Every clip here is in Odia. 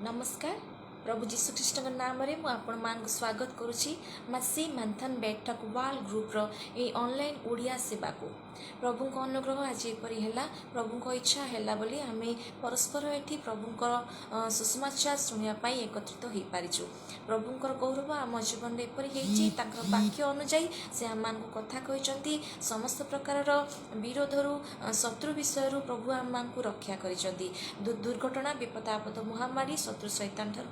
नमस्कार। प्रभु जीशुख्रीष्ट नाम मु आपण मान स्वागत करुछि मासी मंथन बैठक वाल ग्रुप रो ए ऑनलाइन ओडिया सेवा को। प्रभु को अनुग्रह आज एपरी है, प्रभु को इच्छा है बोली आमे परस्पर एठी प्रभु को सुसमाचार शुणा एकत्रित हो पारिछु। प्रभुंकर गौरव आम जीवन में एपरी होइछि, ताकर वाक्य अनुଯାयी से आम मान कथा कहते समस्त प्रकार विरोधरु शत्रु विषय प्रभु आम मान रक्षा करिसेंती। दुर्घटना विपद आपद महामारी शत्रु शैतान ठार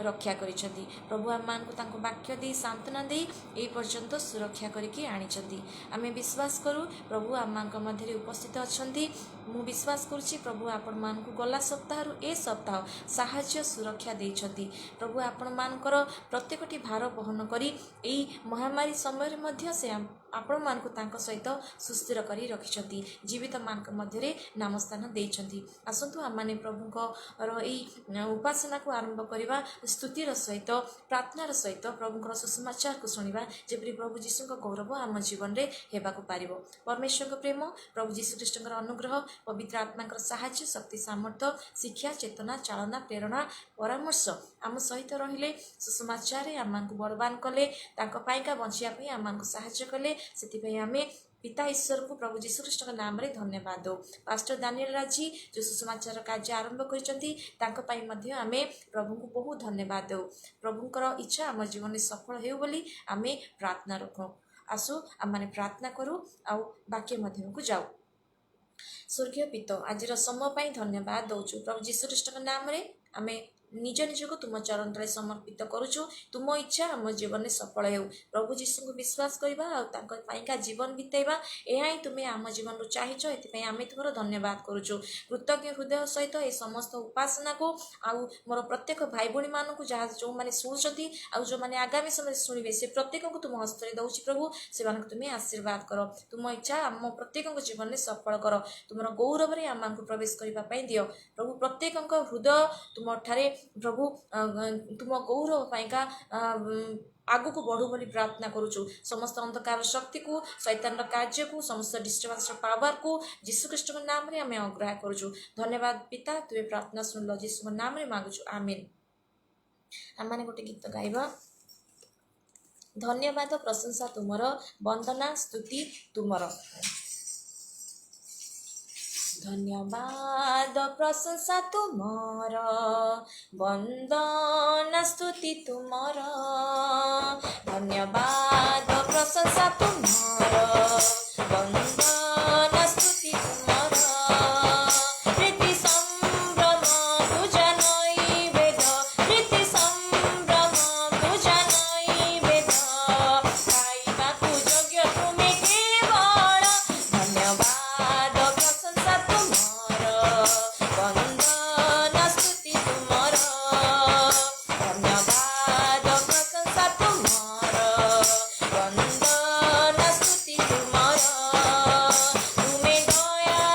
रक्षा करिसेंती। प्रभु आम मान को वाक्य दे सांत्वना दे ए पर्यंत सुरक्षा करके आनिचंती। आमे विश्वास करू प्रभु आम मान मध्य उपस्थित अच्छी। मु विश्वास करुच्ची प्रभु आपण मान गला सप्ताह ए सप्ताह साहाय्य सुरक्षा देइछंती। प्रभु आपण मानकर प्रत्येकटी भार बहन करी एई महामारी समय मध्य से आपण मान सहित सुस्थिर करी रखिछंती। जीवित मान मध्य नामस्थान देइछंती। आसंतु आम माने प्रभुंकर एई उपासना को आरंभ करवा स्तुतिर सहित प्रार्थनार सहित प्रभुंकर सुसमाचार को शुणा, जेपरि प्रभु जीशु गौरव आम जीवन में हेबाकु पारिबो। परमेश्वर प्रेम, प्रभु जीशु ख्रीष्ट अनुग्रह, पवित्र आत्मा साहाय्य शक्ति सामर्थ्य शिक्षा चेतना चालना प्रेरणा परामर्श आम सहित रहिले सुसमाचार आम बलवान कले बंचिया आम साहाय्य कले। से आम पिता ईश्वर को प्रभु जीशु ख्रीष्ट नाम रे धन्यवाद दो। पास्टर दानियल राजी जो सुसमाचार कार्य आरंभ करते आम प्रभु को बहुत धन्यवाद दो। प्रभुंकर इच्छा आम जीवन में सफल हो बोली आम प्रार्थना रखु। आसु आम मैंने प्रार्थना करूँ आउ बाक्य मध्यम को जाऊ। स्वर्गीय पिता आज समय धन्यवाद दौचु। प्रभु जीशु ख्रीष्ट नाम रे आम निज निज को तुम चरण तले समर्पित करुचु। तुम इच्छा आम जीवन में सफल हो। प्रभु जीशु को विश्वास करवा जीवन बितेवा यह तुम्हें आम जीवन रू चाहिए। ये आम तुम धन्यवाद करुचु। कृतज्ञ हृदय सहित ये समस्त उपासना को आउ मोर प्रत्येक भाई भाई मानू जहाँ जो मैंने शुणुंट आउ जो मैंने आगामी समय शुणे से प्रत्येक को तुम हस्त दौर प्रभु से तुम्हें आशीर्वाद कर। तुम इच्छा आम प्रत्येक जीवन में सफल कर। तुम गौरव में आम को प्रवेश करने दियो प्रभु। प्रत्येक हृदय तुम ठारे प्रभु तुम गौरव पाइका आगु को बढ़ू बोली प्रार्थना करुचु। समस्त अंधकार शक्ति को शैतान कार्य को समस्त डिस्टर्बेंस पावर को जीशु ख्रीष्ट नाम रे आमे अग्राह करुचु। धन्यवाद पिता, तुवे प्रार्थना सुनल जीशु नाम रे मांगुचु, आमीन। आम माने गोटे गीत गाइबा। धन्यवाद प्रशंसा तुमर, वंदना स्तुति तुमर। धन्यवाद प्रशंसा तुमर, वंदना स्तुति तुमर। धन्यवाद प्रशंसा तुमर, वंदना स्तुति तुमर। प्रीति संभ्रम तुझा नैवेद, प्रीति संभ्रम तुझा नैवेद। खाइबाकु योग्य तुमे केवल। धन्यवाद प्रशंसा तुमर, वंदना स्तुति तुमर। धन्यवाद प्रशंसा तुमर, वंदना स्तुति तुमर। तुमे दया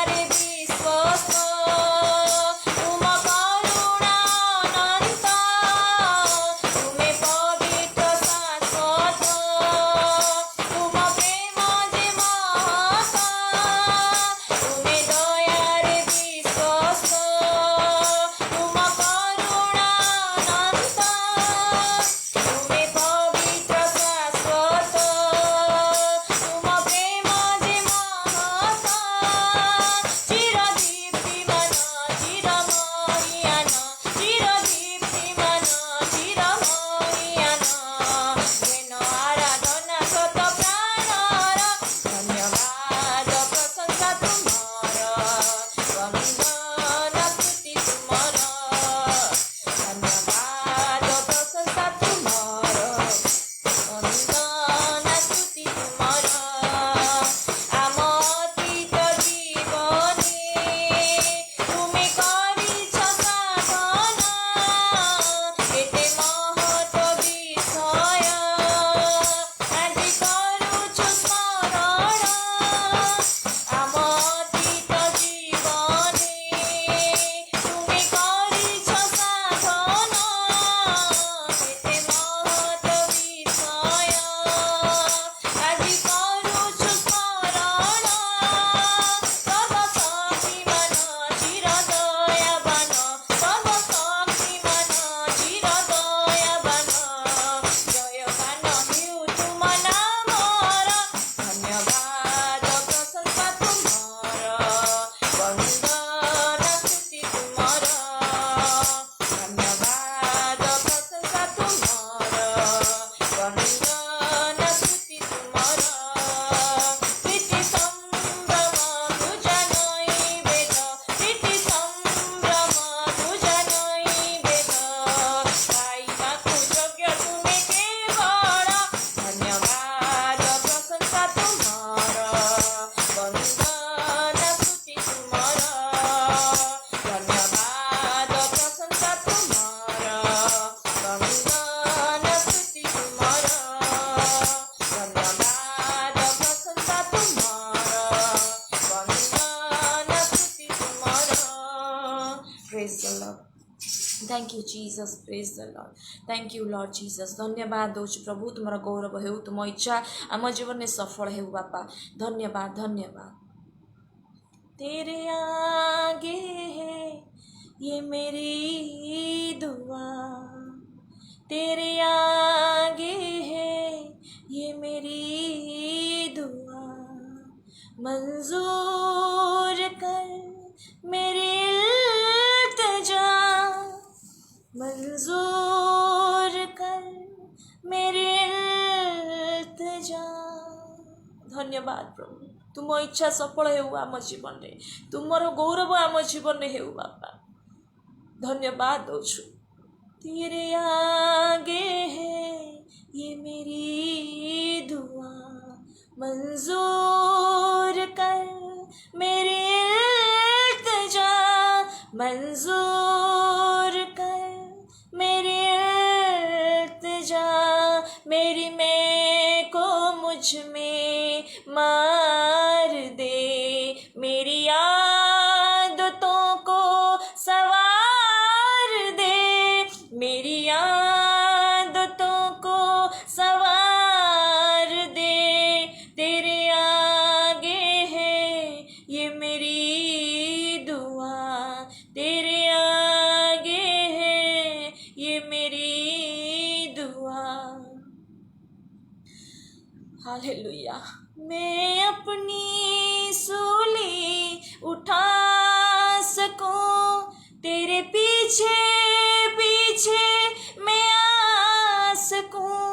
praise the Lord. Thank you Jesus, praise the Lord. Thank you Lord Jesus. धन्यवाद दूँ प्रभु, तुम गौरव हो, तुम इच्छा आम जीवन में सफल हो बापा। धन्यवाद धन्यवाद। तेरे आगे है ये मेरी दुआ, तेरे आगे है ये मेरी दुआ, मंजूर कर मेरी इल्तिजा, मंजूर कर मेरी इल्तिजा। धन्यवाद प्रभु, तुम इच्छा सफल हो आम जीवन में, तुमर गौरव आम जीवन में हो बापा। धन्यवाद दो। तेरे आगे है ये मेरी दुआ, मंजूर कर मेरी इल्तिजा, मंजूर कर मेरी इल्तिजा। मेरी मैं को मुझ में मार दे, मेरी आदतों को सवार दे, मेरी आदतों को सवार दे। तेरे आगे है ये मेरी दुआ, तेरे आगे है ये मेरी दुआ। हालेलुया। मैं अपनी सूली उठा सकूं, तेरे पीछे पीछे मैं आ सकूं,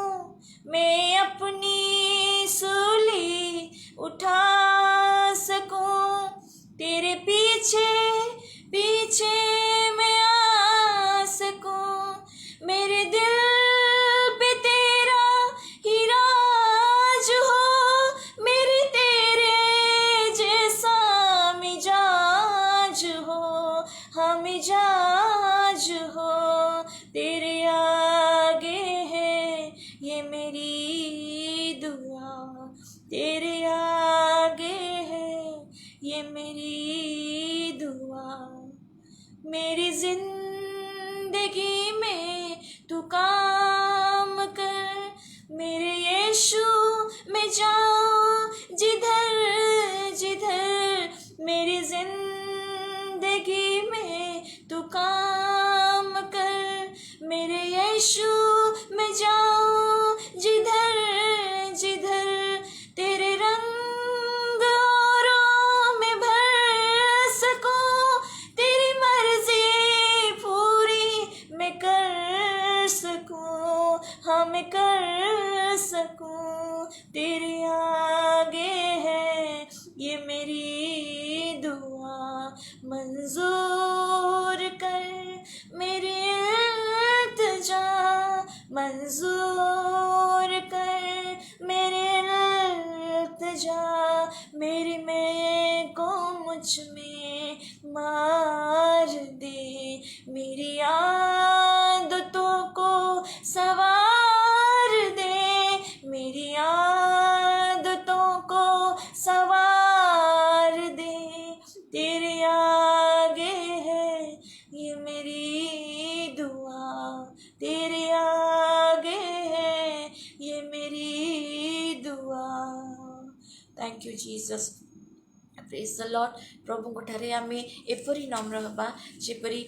मैं अपनी सूली उठा सकूं, तेरे पीछे पीछे मैं आ सकूं। मेरे दिल पे तेरा ही राज हो, मेरे तेरे जैसा मिजाज हो, हाँ मिजाज हो। तेरे आगे है ये मेरी दुआ, तेरे आगे है ये मेरी दुआ। मेरी जिंदगी में तू काम कर, मेरे यीशु में जाऊं जिधर जिधर, मेरी जिंदगी में तू काम कर, मेरे यीशु में जाऊं जिधर जिधर। तेरे रंग औरों में भर सकूं, तेरी मर्जी पूरी मैं कर सकूं, हाँ मैं कर सकूं। तेरे आगे है ये मेरी दुआ, मंजूर कर मेरी इल्तिजा, मंजूर कर मेरी इल्तिजा। मेरी मैं को मुझ में मार दे, मेरी आदतों को सवार दे, मेरी आदतों को सवार दे। तेरे आगे है ये मेरी दुआ, तेरे आगे है ये मेरी दुआ। Thank you Jesus, praise the Lord. प्रभु को ठारे आमे एपरी नम्र हबा जेपरी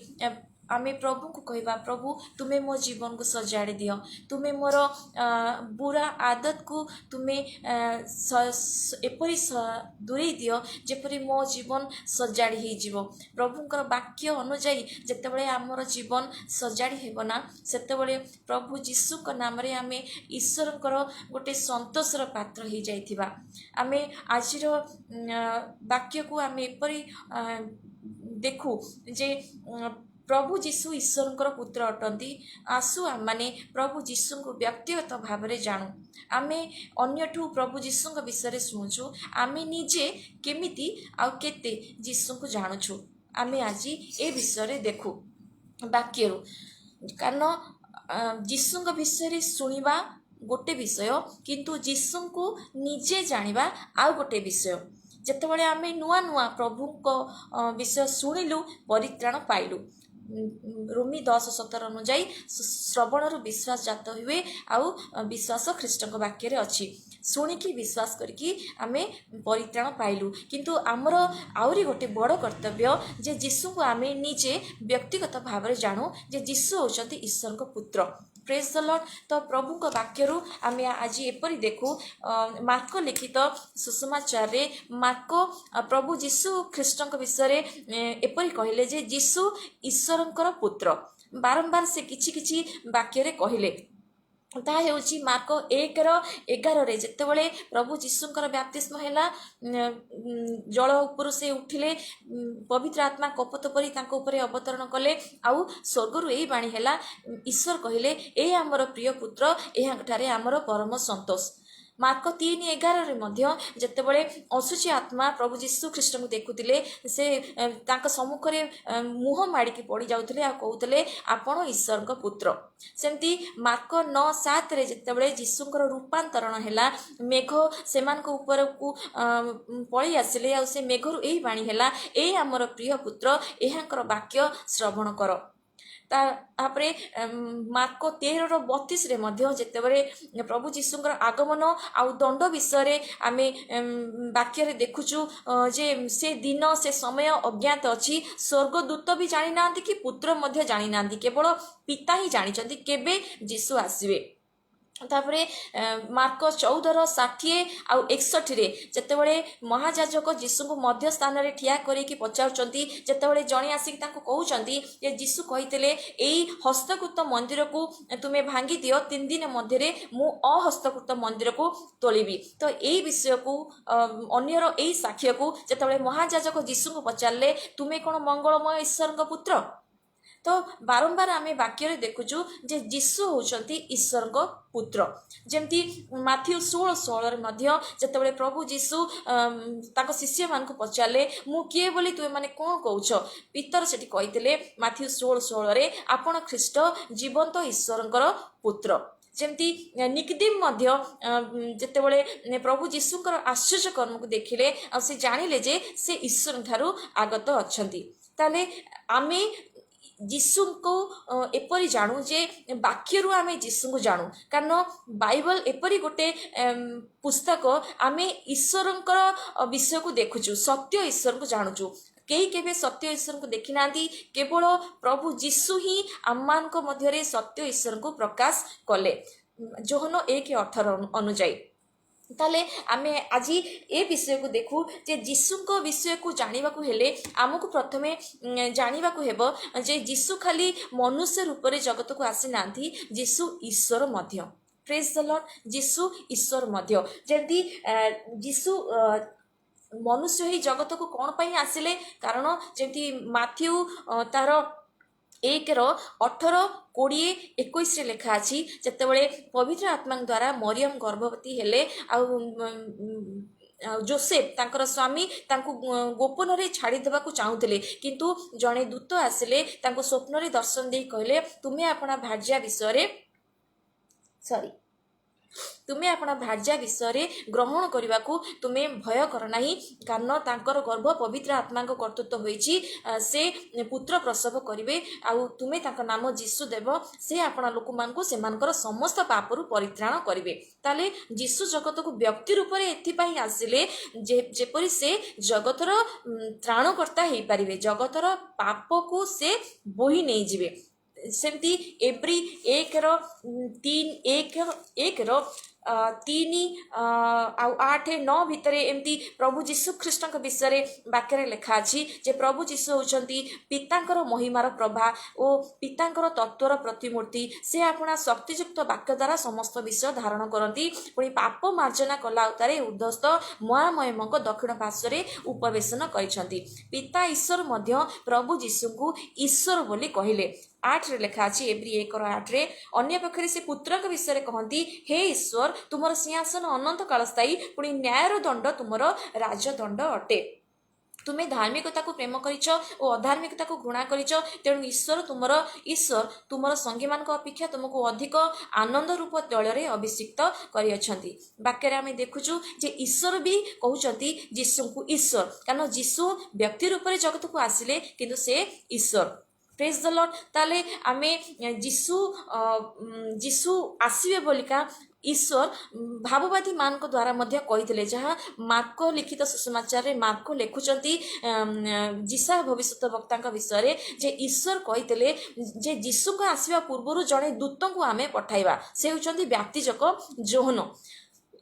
आमे प्रभु को कहवा, प्रभु तुम्हें मो जीवन को सजाड़ी दियो, तुम्हें मोर बुरा आदत को तुम्हें एपरी दूरे दियो जेपरी मो जीवन सजाड़ी ही जीवो। प्रभुंकर वाक्य अनुजाई जेतेबेले आमर जीवन सजाड़ी हेबना, सेतेबेले प्रभु जीशु को नाम रे आमे ईश्वरंकर गोटे संतोषर पात्र ही जाइथिबा। आमे आजिर वाक्य को आमे एपरी देखू जे प्रभु जीशु ईश्वरंकर पुत्र अटंती। आसु आम माने प्रभु जीशु को व्यक्तिगत भाव में जानू, आमे अन्यठू प्रभु जीशु विषय शुणुचु, आमे निजे केमिति आउ केते जीशु को जानूछु। आमे आज ए विषय देखू वाक्य, कारण जीशु विषय शुणा गोटे विषय, किंतु जीशु को निजे जानिबा आउ गोटे विषय। ଯେତେବେଳେ ଆମେ ନୂଆ ନୂଆ ପ୍ରଭୁଙ୍କ ବିଷୟ ଶୁଣିଲୁ ପରିତ୍ରାଣ ପାଇଲୁ। ରୋମୀ 10:17 ଅନୁଯାୟୀ ଶ୍ରବଣରୁ ବିଶ୍ୱାସ ଜାତ ହୁଏ, ଆଉ ବିଶ୍ୱାସ ଖ୍ରୀଷ୍ଟଙ୍କ ବାକ୍ୟରେ ଅଛି। ଶୁଣିକି ବିଶ୍ୱାସ କରିକି ଆମେ ପରିତ୍ରାଣ ପାଇଲୁ। କିନ୍ତୁ ଆମର ଆହୁରି ଗୋଟେ ବଡ଼ କର୍ତ୍ତବ୍ୟ ଯେ ଯୀଶୁଙ୍କୁ ଆମେ ନିଜେ ବ୍ୟକ୍ତିଗତ ଭାବରେ ଜାଣୁ ଯେ ଯୀଶୁ ହେଉଛନ୍ତି ଈଶ୍ୱରଙ୍କ ପୁତ୍ର। ପ୍ରେଜ୍ ଦ ଲର୍ଡ। ତ ପ୍ରଭୁଙ୍କ ବାକ୍ୟରୁ ଆମେ ଆଜି ଏପରି ଦେଖୁ, ମାର୍କ ଲିଖିତ ସୁସମାଚାରରେ ମାର୍କ ପ୍ରଭୁ ଯୀଶୁ ଖ୍ରୀଷ୍ଟଙ୍କ ବିଷୟରେ ଏପରି କହିଲେ ଯେ ଯୀଶୁ ଈଶ୍ୱରଙ୍କର ପୁତ୍ର। ବାରମ୍ବାର ସେ କିଛି କିଛି ବାକ୍ୟରେ କହିଲେ। ତାହା ହେଉଛି ମାର୍କ 1:11 ଯେତେବେଳେ ପ୍ରଭୁ ଯୀଶୁଙ୍କର ବ୍ୟାପ୍ତିସ୍ମ ହେଲା, ଜଳ ଉପରୁ ସେ ଉଠିଲେ, ପବିତ୍ର ଆତ୍ମା କପୋତ ପରି ତାଙ୍କ ଉପରେ ଅବତରଣ କଲେ, ଆଉ ସ୍ୱର୍ଗରୁ ଏଇ ବାଣୀ ହେଲା, ଈଶ୍ୱର କହିଲେ ଏ ଆମର ପ୍ରିୟ ପୁତ୍ର, ଏହାଠାରେ ଆମର ପରମ ସନ୍ତୋଷ। ମାର୍କ 3:11 ମଧ୍ୟ ଯେତେବେଳେ ଅଶୁଚି ଆତ୍ମା ପ୍ରଭୁ ଯୀଶୁ ଖ୍ରୀଷ୍ଟଙ୍କୁ ଦେଖୁଥିଲେ, ସେ ତାଙ୍କ ସମ୍ମୁଖରେ ମୁହଁ ମାଡ଼ିକି ପଡ଼ିଯାଉଥିଲେ ଆଉ କହୁଥିଲେ ଆପଣ ଈଶ୍ୱରଙ୍କ ପୁତ୍ର। ସେମିତି ମାର୍କ 9:7 ଯେତେବେଳେ ଯୀଶୁଙ୍କର ରୂପାନ୍ତରଣ ହେଲା, ମେଘ ସେମାନଙ୍କ ଉପରକୁ ପଳେଇ ଆସିଲେ, ଆଉ ସେ ମେଘରୁ ଏଇ ବାଣୀ ହେଲା, ଏଇ ଆମର ପ୍ରିୟ ପୁତ୍ର, ଏହାଙ୍କର ବାକ୍ୟ ଶ୍ରବଣ କର। ତାପରେ ମାର୍କ 13:32 ମଧ୍ୟ ଯେତେବେଳେ ପ୍ରଭୁ ଯୀଶୁଙ୍କର ଆଗମନ ଆଉ ଦଣ୍ଡ ବିଷୟରେ ଆମେ ବାକ୍ୟରେ ଦେଖୁଛୁ ଯେ ସେ ଦିନ ସେ ସମୟ ଅଜ୍ଞାତ ଅଛି, ସ୍ୱର୍ଗଦୂତ ବି ଜାଣିନାହାନ୍ତି କି ପୁତ୍ର ମଧ୍ୟ ଜାଣିନାହାନ୍ତି, କେବଳ ପିତା ହିଁ ଜାଣିଛନ୍ତି କେବେ ଯୀଶୁ ଆସିବେ। ତାପରେ ମାର୍କ 14:60 ଆଉ 61 ଯେତେବେଳେ ମହାଯାଜକ ଯୀଶୁଙ୍କୁ ମଧ୍ୟ ସ୍ଥାନରେ ଠିଆ କରିକି ପଚାରୁଛନ୍ତି, ଯେତେବେଳେ ଜଣେ ଆସିକି ତାଙ୍କୁ କହୁଛନ୍ତି ଯେ ଯୀଶୁ କହିଥିଲେ ଏଇ ହସ୍ତକୃତ ମନ୍ଦିରକୁ ତୁମେ ଭାଙ୍ଗି ଦିଅ, 3 ଦିନ ମଧ୍ୟରେ ମୁଁ ଅହସ୍ତକୃତ ମନ୍ଦିରକୁ ତୋଳିବି। ତ ଏଇ ବିଷୟକୁ ଅନ୍ୟର ଏଇ ସାକ୍ଷ୍ୟକୁ ଯେତେବେଳେ ମହାଯାଜକ ଯୀଶୁଙ୍କୁ ପଚାରିଲେ ତୁମେ କ'ଣ ମଙ୍ଗଳମୟ ଈଶ୍ୱରଙ୍କ ପୁତ୍ର, ତ ବାରମ୍ବାର ଆମେ ବାକ୍ୟରେ ଦେଖୁଛୁ ଯେ ଯୀଶୁ ହେଉଛନ୍ତି ଈଶ୍ୱରଙ୍କ ପୁତ୍ର। ଯେମିତି ମାଥ୍ୟୁ 16:16 ମଧ୍ୟ ଯେତେବେଳେ ପ୍ରଭୁ ଯୀଶୁ ତାଙ୍କ ଶିଷ୍ୟମାନଙ୍କୁ ପଚାରିଲେ ମୁଁ କିଏ ବୋଲି ତୁମେମାନେ କ'ଣ କହୁଛ, ପିତର ସେଠି କହିଥିଲେ ମାଥ୍ୟୁ 16:16 ଆପଣ ଖ୍ରୀଷ୍ଟ ଜୀବନ୍ତ ଈଶ୍ୱରଙ୍କର ପୁତ୍ର। ଯେମିତି ନିକୋଦେମ ମଧ୍ୟ ଯେତେବେଳେ ପ୍ରଭୁ ଯୀଶୁଙ୍କର ଆଶ୍ଚର୍ଯ୍ୟ କର୍ମକୁ ଦେଖିଲେ, ଆଉ ସେ ଜାଣିଲେ ଯେ ସେ ଈଶ୍ୱରଙ୍କ ଠାରୁ ଆଗତ ଅଛନ୍ତି। ତାହେଲେ ଆମେ ଯୀଶୁଙ୍କୁ ଏପରି ଜାଣୁ ଯେ ବାକ୍ୟରୁ ଆମେ ଯୀଶୁଙ୍କୁ ଜାଣୁ, କାରଣ ବାଇବଲ ଏପରି ଗୋଟେ ପୁସ୍ତକ, ଆମେ ଈଶ୍ୱରଙ୍କର ବିଷୟକୁ ଦେଖୁଛୁ, ସତ୍ୟ ଈଶ୍ୱରଙ୍କୁ ଜାଣୁଛୁ। କେହି କେବେ ସତ୍ୟ ଈଶ୍ୱରଙ୍କୁ ଦେଖିନାହାନ୍ତି, କେବଳ ପ୍ରଭୁ ଯୀଶୁ ହିଁ ଆମମାନଙ୍କ ମଧ୍ୟରେ ସତ୍ୟ ଈଶ୍ୱରଙ୍କୁ ପ୍ରକାଶ କଲେ, ଯୋହନ 1:18 ଅନୁଯାୟୀ। ତାହେଲେ ଆମେ ଆଜି ଏ ବିଷୟକୁ ଦେଖୁ ଯେ ଯୀଶୁଙ୍କ ବିଷୟକୁ ଜାଣିବାକୁ ହେଲେ ଆମକୁ ପ୍ରଥମେ ଜାଣିବାକୁ ହେବ ଯେ ଯୀଶୁ ଖାଲି ମନୁଷ୍ୟ ରୂପରେ ଜଗତକୁ ଆସିନାହାନ୍ତି, ଯୀଶୁ ଈଶ୍ୱର ମଧ୍ୟ। ପ୍ରେଜ୍ ଦ ଲର୍ଡ। ଯୀଶୁ ଈଶ୍ୱର ମଧ୍ୟ। ଯେମିତି ଯୀଶୁ ମନୁଷ୍ୟ ହିଁ ଜଗତକୁ କ'ଣ ପାଇଁ ଆସିଲେ, କାରଣ ଯେମିତି ମାଥ୍ୟୁ ତାର 1:18, 20, 21 ଲେଖା ଅଛି, ଯେତେବେଳେ ପବିତ୍ର ଆତ୍ମାଙ୍କ ଦ୍ୱାରା ମରିୟମ ଗର୍ଭବତୀ ହେଲେ, ଆଉ ଯୋସେଫ ତାଙ୍କର ସ୍ୱାମୀ ତାଙ୍କୁ ଗୋପନରେ ଛାଡ଼ିଦେବାକୁ ଚାହୁଁଥିଲେ, କିନ୍ତୁ ଜଣେ ଦୂତ ଆସିଲେ, ତାଙ୍କୁ ସ୍ୱପ୍ନରେ ଦର୍ଶନ ଦେଇ କହିଲେ ତୁମେ ଆପଣ ଭାର୍ଯ୍ୟା ବିଷୟରେ ଗ୍ରହଣ କରିବାକୁ ତୁମେ ଭୟ କର ନାହିଁ, କାରଣ ତାଙ୍କର ଗର୍ଭ ପବିତ୍ର ଆତ୍ମାଙ୍କ କର୍ତ୍ତୃତ୍ୱ ହୋଇଛି, ସେ ପୁତ୍ର ପ୍ରସବ କରିବେ, ଆଉ ତୁମେ ତାଙ୍କ ନାମ ଯୀଶୁ ଦେବ, ସେ ଆପଣ ଲୋକମାନଙ୍କୁ ସେମାନଙ୍କର ସମସ୍ତ ପାପରୁ ପରିତ୍ରାଣ କରିବେ। ତାହେଲେ ଯୀଶୁ ଜଗତକୁ ବ୍ୟକ୍ତି ରୂପରେ ଏଥିପାଇଁ ଆସିଲେ ଯେପରି ସେ ଜଗତର ତ୍ରାଣକର୍ତ୍ତା ହେଇପାରିବେ, ଜଗତର ପାପକୁ ସେ ବୋହି ନେଇଯିବେ। ସେମିତି ଏବ୍ରି 1:3 ଆଉ 8-9 ଭିତରେ ଏମିତି ପ୍ରଭୁ ଯୀଶୁ ଖ୍ରୀଷ୍ଟଙ୍କ ବିଷୟରେ ବାକ୍ୟରେ ଲେଖା ଅଛି ଯେ ପ୍ରଭୁ ଯୀଶୁ ହେଉଛନ୍ତି ପିତାଙ୍କର ମହିମାର ପ୍ରଭା ଓ ପିତାଙ୍କର ତତ୍ତ୍ୱର ପ୍ରତିମୂର୍ତ୍ତି, ସେ ଆପଣା ଶକ୍ତିଯୁକ୍ତ ବାକ୍ୟ ଦ୍ୱାରା ସମସ୍ତ ବିଷୟ ଧାରଣ କରନ୍ତି, ପୁଣି ପାପ ମାର୍ଜନା କଲା ଉତ୍ତାରେ ଉର୍ଦ୍ଧ୍ୱସ୍ଥ ମହାମହିମଙ୍କ ଦକ୍ଷିଣ ପାର୍ଶ୍ୱରେ ଉପବେଶନ କରିଛନ୍ତି। ପିତା ଈଶ୍ୱର ମଧ୍ୟ ପ୍ରଭୁ ଯୀଶୁଙ୍କୁ ଈଶ୍ୱର ବୋଲି କହିଲେ। 8ରେ ଲେଖା ଅଛି, ଏବ୍ରି 1:8, ଅନ୍ୟ ପକ୍ଷରେ ସେ ପୁତ୍ରଙ୍କ ବିଷୟରେ କହନ୍ତି ହେ ଈଶ୍ୱର ତୁମର ସିଂହାସନ ଅନନ୍ତ କାଳ ସ୍ଥାୟୀ, ପୁଣି ନ୍ୟାୟର ଦଣ୍ଡ ତୁମର ରାଜଦଣ୍ଡ ଅଟେ। ତୁମେ ଧାର୍ମିକତାକୁ ପ୍ରେମ କରିଛ ଓ ଅଧାର୍ମିକତାକୁ ଘୃଣା କରିଛ, ତେଣୁ ଈଶ୍ୱର ତୁମର ସଙ୍ଗୀମାନଙ୍କ ଅପେକ୍ଷା ତୁମକୁ ଅଧିକ ଆନନ୍ଦ ରୂପ ତୈଳରେ ଅଭିଷିକ୍ତ କରିଅଛନ୍ତି। ବାକ୍ୟରେ ଆମେ ଦେଖୁଛୁ ଯେ ଈଶ୍ୱର ବି କହୁଛନ୍ତି ଯୀଶୁଙ୍କୁ ଈଶ୍ୱର, କାରଣ ଯୀଶୁ ବ୍ୟକ୍ତି ରୂପରେ ଜଗତକୁ ଆସିଲେ କିନ୍ତୁ ସେ ଈଶ୍ୱର। ପ୍ରେଜ୍ ଦ ଲର୍ଡ। ତାହେଲେ ଆମେ ଯୀଶୁ ଆସିବେ ବୋଲିକା ଈଶ୍ୱର ଭାବବାଦୀ ମାନଙ୍କ ଦ୍ୱାରା ମଧ୍ୟ କହିଥିଲେ, ଯାହା ମାର୍କ ଲିଖିତ ସୁସମାଚାରରେ ମାର୍କ ଲେଖୁଛନ୍ତି ଯିଶା ଭବିଷ୍ୟତ ବକ୍ତାଙ୍କ ବିଷୟରେ ଯେ ଈଶ୍ୱର କହିଥିଲେ ଯେ ଯୀଶୁଙ୍କ ଆସିବା ପୂର୍ବରୁ ଜଣେ ଦୂତଙ୍କୁ ଆମେ ପଠାଇବା, ସେ ହେଉଛନ୍ତି ବ୍ୟାପ୍ତିଜକ ଯୋହନ।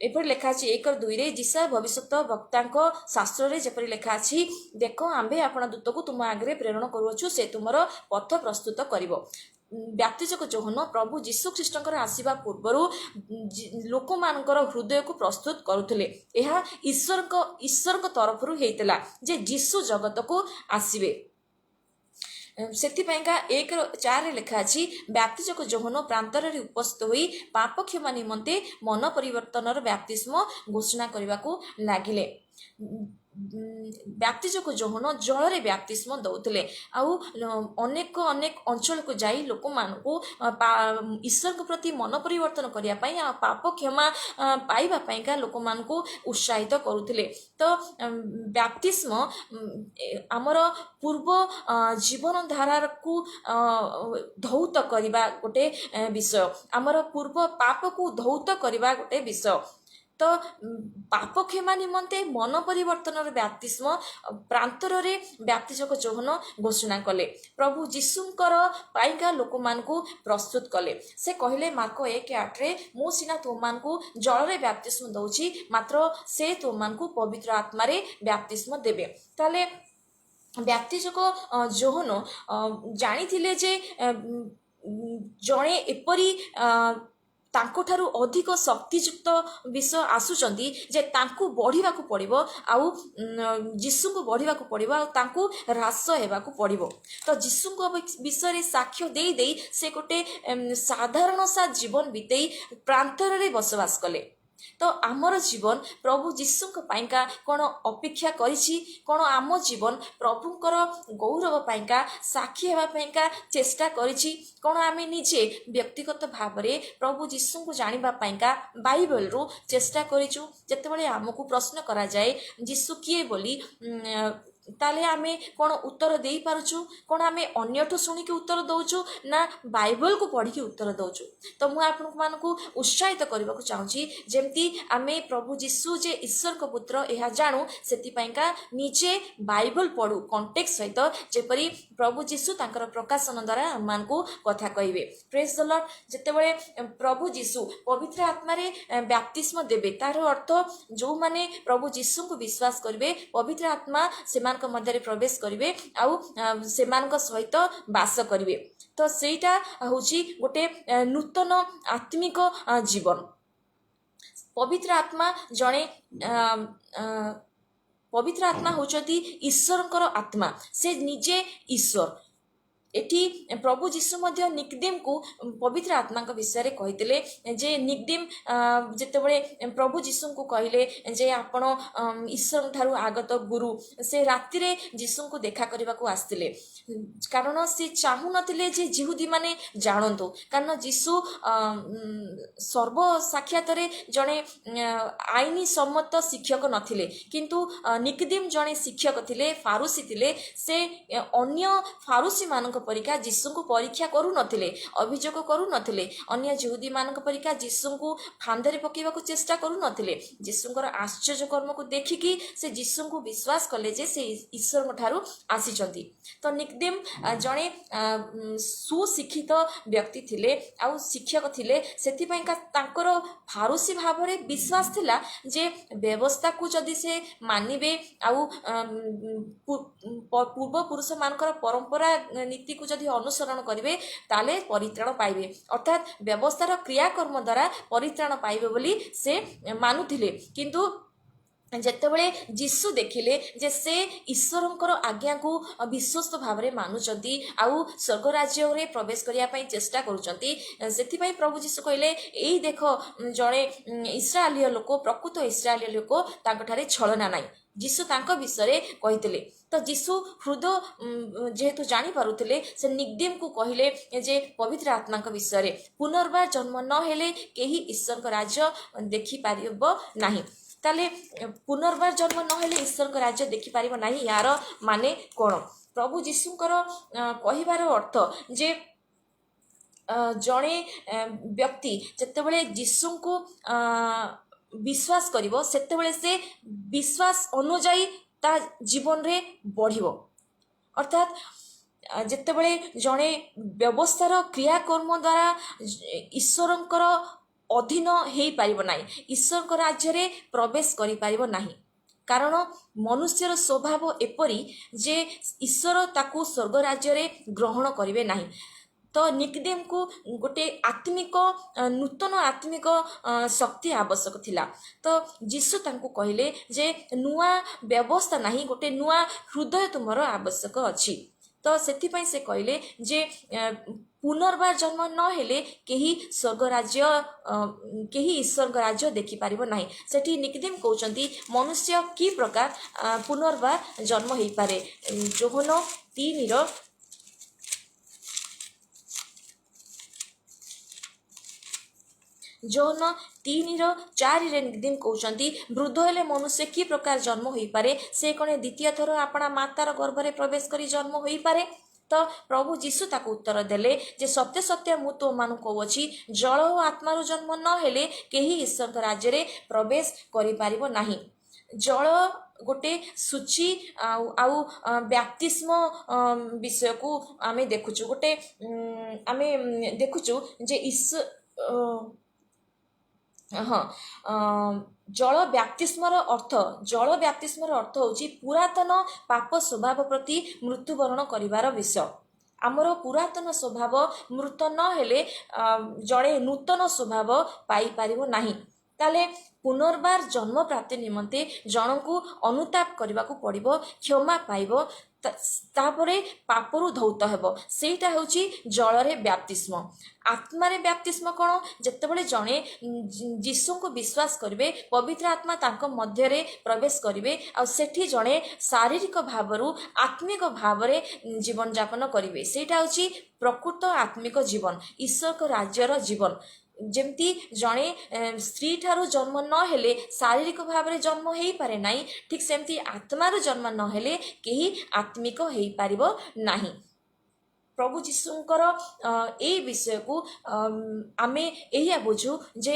ଏପରି ଲେଖା ଅଛି 1:2ରେ ଯିଶା ଭବିଷ୍ୟତ ବକ୍ତାଙ୍କ ଶାସ୍ତ୍ରରେ ଯେପରି ଲେଖା ଅଛି, ଦେଖ ଆମ୍ଭେ ଆପଣ ଦୂତକୁ ତୁମ ଆଗରେ ପ୍ରେରଣ କରୁଅଛୁ, ସେ ତୁମର ପଥ ପ୍ରସ୍ତୁତ କରିବ। ବ୍ୟାପ୍ତିଜକ ଯୋହନ ପ୍ରଭୁ ଯୀଶୁ ଖ୍ରୀଷ୍ଟଙ୍କର ଆସିବା ପୂର୍ବରୁ ଲୋକମାନଙ୍କର ହୃଦୟକୁ ପ୍ରସ୍ତୁତ କରୁଥିଲେ। ଏହା ଈଶ୍ୱରଙ୍କ ତରଫରୁ ହେଇଥିଲା ଯେ ଯୀଶୁ ଜଗତକୁ ଆସିବେ। ସେଥିପାଇଁକା 1:4ରେ ଲେଖା ଅଛି, ବ୍ୟାପ୍ତିଜକ ଯୋହନ ପ୍ରାନ୍ତରରେ ଉପସ୍ଥିତ ହୋଇ ପାପ କ୍ଷମା ନିମନ୍ତେ ମନ ପରିବର୍ତ୍ତନର ବ୍ୟାପ୍ତିସ୍ମ ଘୋଷଣା କରିବାକୁ ଲାଗିଲେ। ବ୍ୟାପ୍ତିଜକ ଯୋହନ ଜଳରେ ବ୍ୟାପ୍ତିସ୍ମ ଦେଉଥିଲେ ଆଉ ଅନେକ ଅଞ୍ଚଳକୁ ଯାଇ ଲୋକମାନଙ୍କୁ ଈଶ୍ୱରଙ୍କ ପ୍ରତି ମନ ପରିବର୍ତ୍ତନ କରିବା ପାଇଁ ଆଉ ପାପ କ୍ଷମା ପାଇବା ପାଇଁକା ଲୋକମାନଙ୍କୁ ଉତ୍ସାହିତ କରୁଥିଲେ। ତ ବ୍ୟାପ୍ତିସ୍ମ ଆମର ପୂର୍ବ ଜୀବନଧାରାକୁ ଧୌତ କରିବା ଗୋଟେ ବିଷୟ, ଆମର ପୂର୍ବ ପାପକୁ ଧୌତ କରିବା ଗୋଟେ ବିଷୟ। ତ ପାପ କ୍ଷମା ନିମନ୍ତେ ମନ ପରିବର୍ତ୍ତନର ବ୍ୟାପ୍ତିସ୍ମ ପ୍ରାନ୍ତରରେ ବ୍ୟାପ୍ତିଜକ ଯୋହନ ଘୋଷଣା କଲେ। ପ୍ରଭୁ ଯୀଶୁଙ୍କର ପାଇଁକା ଲୋକମାନଙ୍କୁ ପ୍ରସ୍ତୁତ କଲେ। ସେ କହିଲେ ମାର୍କ 1:8ରେ, ମୁଁ ସିନା ତୁମମାନଙ୍କୁ ଜଳରେ ବ୍ୟାପ୍ତିସ୍ମ ଦେଉଛି, ମାତ୍ର ସେ ତୁମମାନଙ୍କୁ ପବିତ୍ର ଆତ୍ମାରେ ବ୍ୟାପ୍ତିସ୍ମ ଦେବେ। ତାହେଲେ ବ୍ୟାପ୍ତିଜକ ଯୋହନ ଜାଣିଥିଲେ ଯେ ଜଣେ ଏପରି ତାଙ୍କଠାରୁ ଅଧିକ ଶକ୍ତିଯୁକ୍ତ ବିଷୟ ଆସୁଛନ୍ତି ଯେ ତାଙ୍କୁ ବଢ଼ିବାକୁ ପଡ଼ିବ ଆଉ ଯୀଶୁଙ୍କୁ ବଢ଼ିବାକୁ ପଡ଼ିବ ଆଉ ତାଙ୍କୁ ହ୍ରାସ ହେବାକୁ ପଡ଼ିବ। ତ ଯୀଶୁଙ୍କ ବିଷୟରେ ସାକ୍ଷ୍ୟ ଦେଇ ଦେଇ ସେ ଗୋଟେ ସାଧାରଣ ଜୀବନ ବିତେଇ ପ୍ରାନ୍ତରରେ ବସବାସ କଲେ। ତ ଆମର ଜୀବନ ପ୍ରଭୁ ଯୀଶୁଙ୍କ ପାଇଁକା କ'ଣ ଅପେକ୍ଷା କରିଛି? କ'ଣ ଆମ ଜୀବନ ପ୍ରଭୁଙ୍କର ଗୌରବ ପାଇଁକା ସାକ୍ଷୀ ହେବା ପାଇଁକା ଚେଷ୍ଟା କରିଛି? କ'ଣ ଆମେ ନିଜେ ବ୍ୟକ୍ତିଗତ ଭାବରେ ପ୍ରଭୁ ଯୀଶୁଙ୍କୁ ଜାଣିବା ପାଇଁକା ବାଇବଲରୁ ଚେଷ୍ଟା କରିଛୁ? ଯେତେବେଳେ ଆମକୁ ପ୍ରଶ୍ନ କରାଯାଏ ଯୀଶୁ କିଏ ବୋଲି, ତାହେଲେ ଆମେ କ'ଣ ଉତ୍ତର ଦେଇପାରୁଛୁ? କ'ଣ ଆମେ ଅନ୍ୟଠୁ ଶୁଣିକି ଉତ୍ତର ଦେଉଛୁ ନା ବାଇବଲକୁ ପଢ଼ିକି ଉତ୍ତର ଦେଉଛୁ? ତ ମୁଁ ଆପଣମାନଙ୍କୁ ଉତ୍ସାହିତ କରିବାକୁ ଚାହୁଁଛି, ଯେମିତି ଆମେ ପ୍ରଭୁ ଯୀଶୁ ଯେ ଈଶ୍ୱରଙ୍କ ପୁତ୍ର ଏହା ଜାଣୁ, ସେଥିପାଇଁକା ନିଜେ ବାଇବଲ ପଢ଼ୁ କଣ୍ଟେକ୍ସ ସହିତ, ଯେପରି ପ୍ରଭୁ ଯୀଶୁ ତାଙ୍କର ପ୍ରକାଶନ ଦ୍ୱାରା ଆମମାନଙ୍କୁ କଥା କହିବେ। ପ୍ରେଜ୍ ଦ ଲର୍ଡ। ଯେତେବେଳେ ପ୍ରଭୁ ଯୀଶୁ ପବିତ୍ର ଆତ୍ମାରେ ବ୍ୟାପ୍ତିସ୍ମ ଦେବେ, ତାର ଅର୍ଥ ଯେଉଁମାନେ ପ୍ରଭୁ ଯୀଶୁଙ୍କୁ ବିଶ୍ୱାସ କରିବେ ପବିତ୍ର ଆତ୍ମା ସେମାନଙ୍କ ମଧ୍ୟରେ ପ୍ରବେଶ କରିବେ ଆଉ ସେମାନଙ୍କ ସହିତ ବାସ କରିବେ। ତ ସେଇଟା ହେଉଛି ଗୋଟେ ନୂତନ ଆତ୍ମିକ ଜୀବନ। ପବିତ୍ର ଆତ୍ମା ହେଉଛନ୍ତି ଈଶ୍ୱରଙ୍କର ଆତ୍ମା, ସେ ନିଜେ ଈଶ୍ୱର। ଏଠି ପ୍ରଭୁ ଯୀଶୁ ମଧ୍ୟ ନିକୋଦେମକୁ ପବିତ୍ର ଆତ୍ମାଙ୍କ ବିଷୟରେ କହିଥିଲେ ଯେ ନିକୋଦେମ ଯେତେବେଳେ ପ୍ରଭୁ ଯୀଶୁଙ୍କୁ କହିଲେ ଯେ ଆପଣ ଈଶ୍ୱରଙ୍କ ଠାରୁ ଆଗତ ଗୁରୁ, ସେ ରାତିରେ ଯୀଶୁଙ୍କୁ ଦେଖା କରିବାକୁ ଆସିଥିଲେ, କାରଣ ସେ ଚାହୁଁନଥିଲେ ଯେ ଯିହୁଦୀମାନେ ଜାଣନ୍ତୁ, କାରଣ ଯୀଶୁ ସର୍ବ ସାକ୍ଷାତରେ ଜଣେ ଆଇନ ସମ୍ମତ ଶିକ୍ଷକ ନଥିଲେ, କିନ୍ତୁ ନିକୋଦେମ ଜଣେ ଶିକ୍ଷକ ଥିଲେ, ଫାରୁସୀ ଥିଲେ। ସେ ଅନ୍ୟ ଫାରୁସୀମାନଙ୍କ ପରିକା ଯୀଶୁଙ୍କୁ ପରୀକ୍ଷା କରୁନଥିଲେ, ଅଭିଯୋଗ କରୁନଥିଲେ, ଅନ୍ୟ ଯିହୁଦୀମାନଙ୍କ ପରିକା ଯୀଶୁଙ୍କୁ ଫାନ୍ଦରେ ପକାଇବାକୁ ଚେଷ୍ଟା କରୁନଥିଲେ। ଯୀଶୁଙ୍କର ଆଶ୍ଚର୍ଯ୍ୟ କର୍ମକୁ ଦେଖିକି ସେ ଯୀଶୁଙ୍କୁ ବିଶ୍ୱାସ କଲେ ଯେ ସେ ଈଶ୍ୱରଙ୍କ ଠାରୁ ଆସିଛନ୍ତି। ତ ନିକୋଦେମ ଜଣେ ସୁଶିକ୍ଷିତ ବ୍ୟକ୍ତି ଥିଲେ ଆଉ ଶିକ୍ଷକ ଥିଲେ, ସେଥିପାଇଁକା ତାଙ୍କର ଫାରୁସୀ ଭାବରେ ବିଶ୍ୱାସ ଥିଲା ଯେ ବ୍ୟବସ୍ଥାକୁ ଯଦି ସେ ମାନିବେ ଆଉ ପୂର୍ବପୁରୁଷମାନଙ୍କର ପରମ୍ପରା ନୀତିକୁ ଯଦି ଅନୁସରଣ କରିବେ ତାହେଲେ ପରିତ୍ରାଣ ପାଇବେ, ଅର୍ଥାତ୍ ବ୍ୟବସ୍ଥାର କ୍ରିୟାକର୍ମ ଦ୍ୱାରା ପରିତ୍ରାଣ ପାଇବେ ବୋଲି ସେ ମାନୁଥିଲେ। କିନ୍ତୁ ଯେତେବେଳେ ଯୀଶୁ ଦେଖିଲେ ଯେ ସେ ଈଶ୍ୱରଙ୍କର ଆଜ୍ଞାକୁ ବିଶ୍ୱସ୍ତ ଭାବରେ ମାନୁଛନ୍ତି ଆଉ ସ୍ୱର୍ଗ ରାଜ୍ୟରେ ପ୍ରବେଶ କରିବା ପାଇଁ ଚେଷ୍ଟା କରୁଛନ୍ତି, ସେଥିପାଇଁ ପ୍ରଭୁ ଯୀଶୁ କହିଲେ ଏଇ ଦେଖ ଜଣେ ଇସ୍ରାଏଲୀୟ ଲୋକ, ପ୍ରକୃତ ଇସ୍ରାଏଲୀୟ ଲୋକ, ତାଙ୍କଠାରେ ଛଳନା ନାହିଁ। ଯୀଶୁ ତାଙ୍କ ବିଷୟରେ କହିଥିଲେ। ତ ଯୀଶୁ ହୃଦୟ ଯେହେତୁ ଜାଣିପାରୁଥିଲେ, ସେ ନିକଦେମକୁ କହିଲେ ଯେ ପବିତ୍ର ଆତ୍ମାଙ୍କ ବିଷୟରେ, ପୁନର୍ବାର ଜନ୍ମ ନ ହେଲେ କେହି ଈଶ୍ୱରଙ୍କ ରାଜ୍ୟ ଦେଖିପାରିବ ନାହିଁ। ତାହେଲେ ପୁନର୍ବାର ଜନ୍ମ ନହେଲେ ଈଶ୍ୱରଙ୍କ ରାଜ୍ୟ ଦେଖିପାରିବ ନାହିଁ, ୟାର ମାନେ କ'ଣ? ପ୍ରଭୁ ଯୀଶୁଙ୍କର କହିବାର ଅର୍ଥ ଯେ ଜଣେ ବ୍ୟକ୍ତି ଯେତେବେଳେ ଯୀଶୁଙ୍କୁ ବିଶ୍ୱାସ କରିବ, ସେତେବେଳେ ସେ ବିଶ୍ୱାସ ଅନୁଯାୟୀ ତା ଜୀବନରେ ବଢ଼ିବ। ଅର୍ଥାତ୍ ଯେତେବେଳେ ଜଣେ ବ୍ୟବସ୍ଥାର କ୍ରିୟାକର୍ମ ଦ୍ୱାରା ଈଶ୍ୱରଙ୍କର ଅଧୀନ ହେଇପାରିବ ନାହିଁ, ଈଶ୍ୱରଙ୍କ ରାଜ୍ୟରେ ପ୍ରବେଶ କରିପାରିବ ନାହିଁ। କାରଣ ମନୁଷ୍ୟର ସ୍ୱଭାବ ଏପରି ଯେ ଈଶ୍ୱର ତାକୁ ସ୍ୱର୍ଗ ରାଜ୍ୟରେ ଗ୍ରହଣ କରିବେ ନାହିଁ। ତ ନିକଦେମକୁ ଗୋଟେ ନୂତନ ଆତ୍ମିକ ଶକ୍ତି ଆବଶ୍ୟକ ଥିଲା। ତ ଯୀଶୁ ତାଙ୍କୁ କହିଲେ ଯେ ନୂଆ ବ୍ୟବସ୍ଥା ନାହିଁ, ଗୋଟେ ନୂଆ ହୃଦୟ ତୁମର ଆବଶ୍ୟକ ଅଛି। ତ ସେଥିପାଇଁ ସେ କହିଲେ ଯେ ପୁନର୍ବାର ଜନ୍ମ ନ ହେଲେ କେହି ଈଶ୍ୱରଙ୍କ ରାଜ୍ୟ ଦେଖିପାରିବ ନାହିଁ। ସେଠି ନିକଦେମ କହୁଛନ୍ତି ମନୁଷ୍ୟ କି ପ୍ରକାର ପୁନର୍ବାର ଜନ୍ମ ହେଇପାରେ। ଯୋହନ 3:4 ନିକଦେମ କହୁଛନ୍ତି ବୃଦ୍ଧ ହେଲେ ମନୁଷ୍ୟ କି ପ୍ରକାର ଜନ୍ମ ହୋଇପାରେ, ସେ କ'ଣ ଦ୍ୱିତୀୟ ଥର ଆପଣା ମାତାର ଗର୍ଭରେ ପ୍ରବେଶ କରି ଜନ୍ମ ହୋଇପାରେ? ତ ପ୍ରଭୁ ଯୀଶୁ ତାକୁ ଉତ୍ତର ଦେଲେ ଯେ ସତ୍ୟ ସତ୍ୟ ମୁଁ ତୁମମାନଙ୍କୁ କହୁଅଛି, ଜଳ ଓ ଆତ୍ମାରୁ ଜନ୍ମ ନ ହେଲେ କେହି ଈଶ୍ୱରଙ୍କ ରାଜ୍ୟରେ ପ୍ରବେଶ କରିପାରିବ ନାହିଁ। ଜଳ ଗୋଟେ ସୂଚି ଆଉ ବ୍ୟାପ୍ତିସ୍ମ ବିଷୟକୁ ଆମେ ଦେଖୁଛୁ। ଆମେ ଦେଖୁଛୁ ଯେ ଜଳ ବ୍ୟାପ୍ତିସ୍ମର ଅର୍ଥ ହେଉଛି ପୁରାତନ ପାପ ସ୍ୱଭାବ ପ୍ରତି ମୃତ୍ୟୁବରଣ କରିବାର ବିଷୟ। ଆମର ପୁରାତନ ସ୍ୱଭାବ ମୃତ ନ ହେଲେ ଜଣେ ନୂତନ ସ୍ୱଭାବ ପାଇପାରିବ ନାହିଁ। ତାହେଲେ ପୁନର୍ବାର ଜନ୍ମ ପ୍ରାପ୍ତି ନିମନ୍ତେ ଜଣଙ୍କୁ ଅନୁତାପ କରିବାକୁ ପଡ଼ିବ, କ୍ଷମା ପାଇବ, ତାପରେ ପାପରୁ ଧୌତ ହେବ। ସେଇଟା ହେଉଛି ଜଳରେ ବ୍ୟାପ୍ତିସ୍ମ। ଆତ୍ମାରେ ବ୍ୟାପ୍ତିସ୍ମ କ'ଣ? ଯେତେବେଳେ ଜଣେ ଯୀଶୁଙ୍କୁ ବିଶ୍ୱାସ କରିବେ, ପବିତ୍ର ଆତ୍ମା ତାଙ୍କ ମଧ୍ୟରେ ପ୍ରବେଶ କରିବେ, ଆଉ ସେଠି ଜଣେ ଶାରୀରିକ ଭାବରୁ ଆତ୍ମିକ ଭାବରେ ଜୀବନଯାପନ କରିବେ। ସେଇଟା ହେଉଛି ପ୍ରକୃତ ଆତ୍ମିକ ଜୀବନ, ଈଶ୍ୱରଙ୍କ ରାଜ୍ୟର ଜୀବନ। ଯେମିତି ଜଣେ ସ୍ତ୍ରୀ ଠାରୁ ଜନ୍ମ ନ ହେଲେ ଶାରୀରିକ ଭାବରେ ଜନ୍ମ ହେଇପାରେ ନାହିଁ, ଠିକ୍ ସେମିତି ଆତ୍ମାରୁ ଜନ୍ମ ନ ହେଲେ କେହି ଆତ୍ମିକ ହେଇପାରିବ ନାହିଁ। ପ୍ରଭୁ ଯୀଶୁଙ୍କର ଏଇ ବିଷୟକୁ ଆମେ ଏଇଆ ବୁଝୁ ଯେ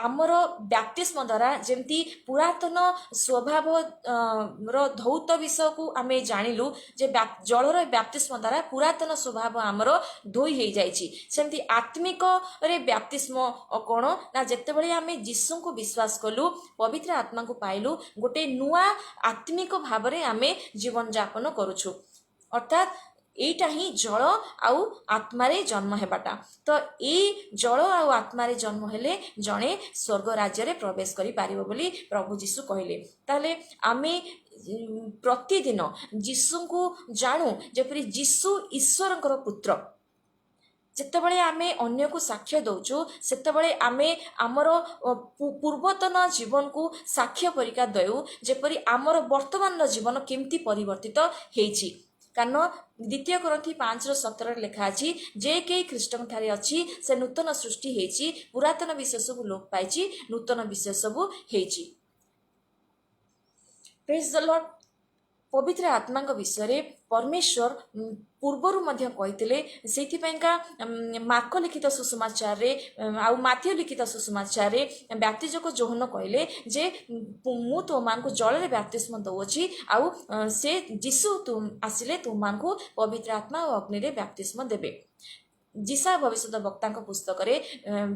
ଆମର ବ୍ୟାପ୍ତିସ୍ମ ଦ୍ୱାରା ଯେମିତି ପୁରାତନ ସ୍ୱଭାବର ଧୌତ ବିଷୟକୁ ଆମେ ଜାଣିଲୁ ଯେ ଜଳର ବ୍ୟାପ୍ତିସ୍ମ ଦ୍ୱାରା ପୁରାତନ ସ୍ୱଭାବ ଆମର ଧୋଇ ହେଇଯାଇଛି, ସେମିତି ଆତ୍ମିକରେ ବ୍ୟାପ୍ତିସ୍ମ କ'ଣ ନା ଯେତେବେଳେ ଆମେ ଯୀଶୁଙ୍କୁ ବିଶ୍ୱାସ କଲୁ, ପବିତ୍ର ଆତ୍ମାକୁ ପାଇଲୁ, ଗୋଟେ ନୂଆ ଆତ୍ମିକ ଭାବରେ ଆମେ ଜୀବନଯାପନ କରୁଛୁ। ଅର୍ଥାତ୍ ଏଇଟା ହିଁ ଜଳ ଆଉ ଆତ୍ମାରେ ଜନ୍ମ ହେବାଟା। ତ ଏଇ ଜଳ ଆଉ ଆତ୍ମାରେ ଜନ୍ମ ହେଲେ ଜଣେ ସ୍ୱର୍ଗ ରାଜ୍ୟରେ ପ୍ରବେଶ କରିପାରିବ ବୋଲି ପ୍ରଭୁ ଯୀଶୁ କହିଲେ। ତାହେଲେ ଆମେ ପ୍ରତିଦିନ ଯୀଶୁଙ୍କୁ ଜାଣୁ ଯେପରି ଯୀଶୁ ଈଶ୍ୱରଙ୍କର ପୁତ୍ର। ଯେତେବେଳେ ଆମେ ଅନ୍ୟକୁ ସାକ୍ଷ୍ୟ ଦେଉଛୁ, ସେତେବେଳେ ଆମେ ଆମର ପୂର୍ବତନ ଜୀବନକୁ ସାକ୍ଷ୍ୟ ପରିକା ଦେଉ, ଯେପରି ଆମର ବର୍ତ୍ତମାନର ଜୀବନ କେମିତି ପରିବର୍ତ୍ତିତ ହେଇଛି। କାରଣ 2 Corinthians 5:17 ଲେଖା ଅଛି, ଯେ କେହି ଖ୍ରୀଷ୍ଟଙ୍କଠାରେ ଅଛି ସେ ନୂତନ ସୃଷ୍ଟି ହେଇଛି, ପୁରାତନ ବିଷୟ ସବୁ ଲୋପ ପାଇଛି, ନୂତନ ବିଷୟ ସବୁ ହେଇଛି। ପ୍ରେଜ୍ ଦ ଲର୍ଡ। ପବିତ୍ର ଆତ୍ମାଙ୍କ ବିଷୟରେ ପରମେଶ୍ୱର ପୂର୍ବରୁ ମଧ୍ୟ କହିଥିଲେ। ସେଇଥିପାଇଁକା ମାର୍କ ଲିଖିତ ସୁସମାଚାରରେ ଆଉ ମାଥିଉ ଲିଖିତ ସୁସମାଚାରରେ ବ୍ୟାପ୍ତିଜକ ଯୋହନ କହିଲେ ଯେ ମୁଁ ତୁମମାନଙ୍କୁ ଜଳରେ ବ୍ୟାପ୍ତିସ୍ମ ଦେଉଅଛି, ଆଉ ସେ ଯୀଶୁ ଆସିଲେ ତୁମମାନଙ୍କୁ ପବିତ୍ର ଆତ୍ମା ଓ ଅଗ୍ନିରେ ବ୍ୟାପ୍ତିସ୍ମ ଦେବେ। जिसा भविष्य वक्ता पुस्तक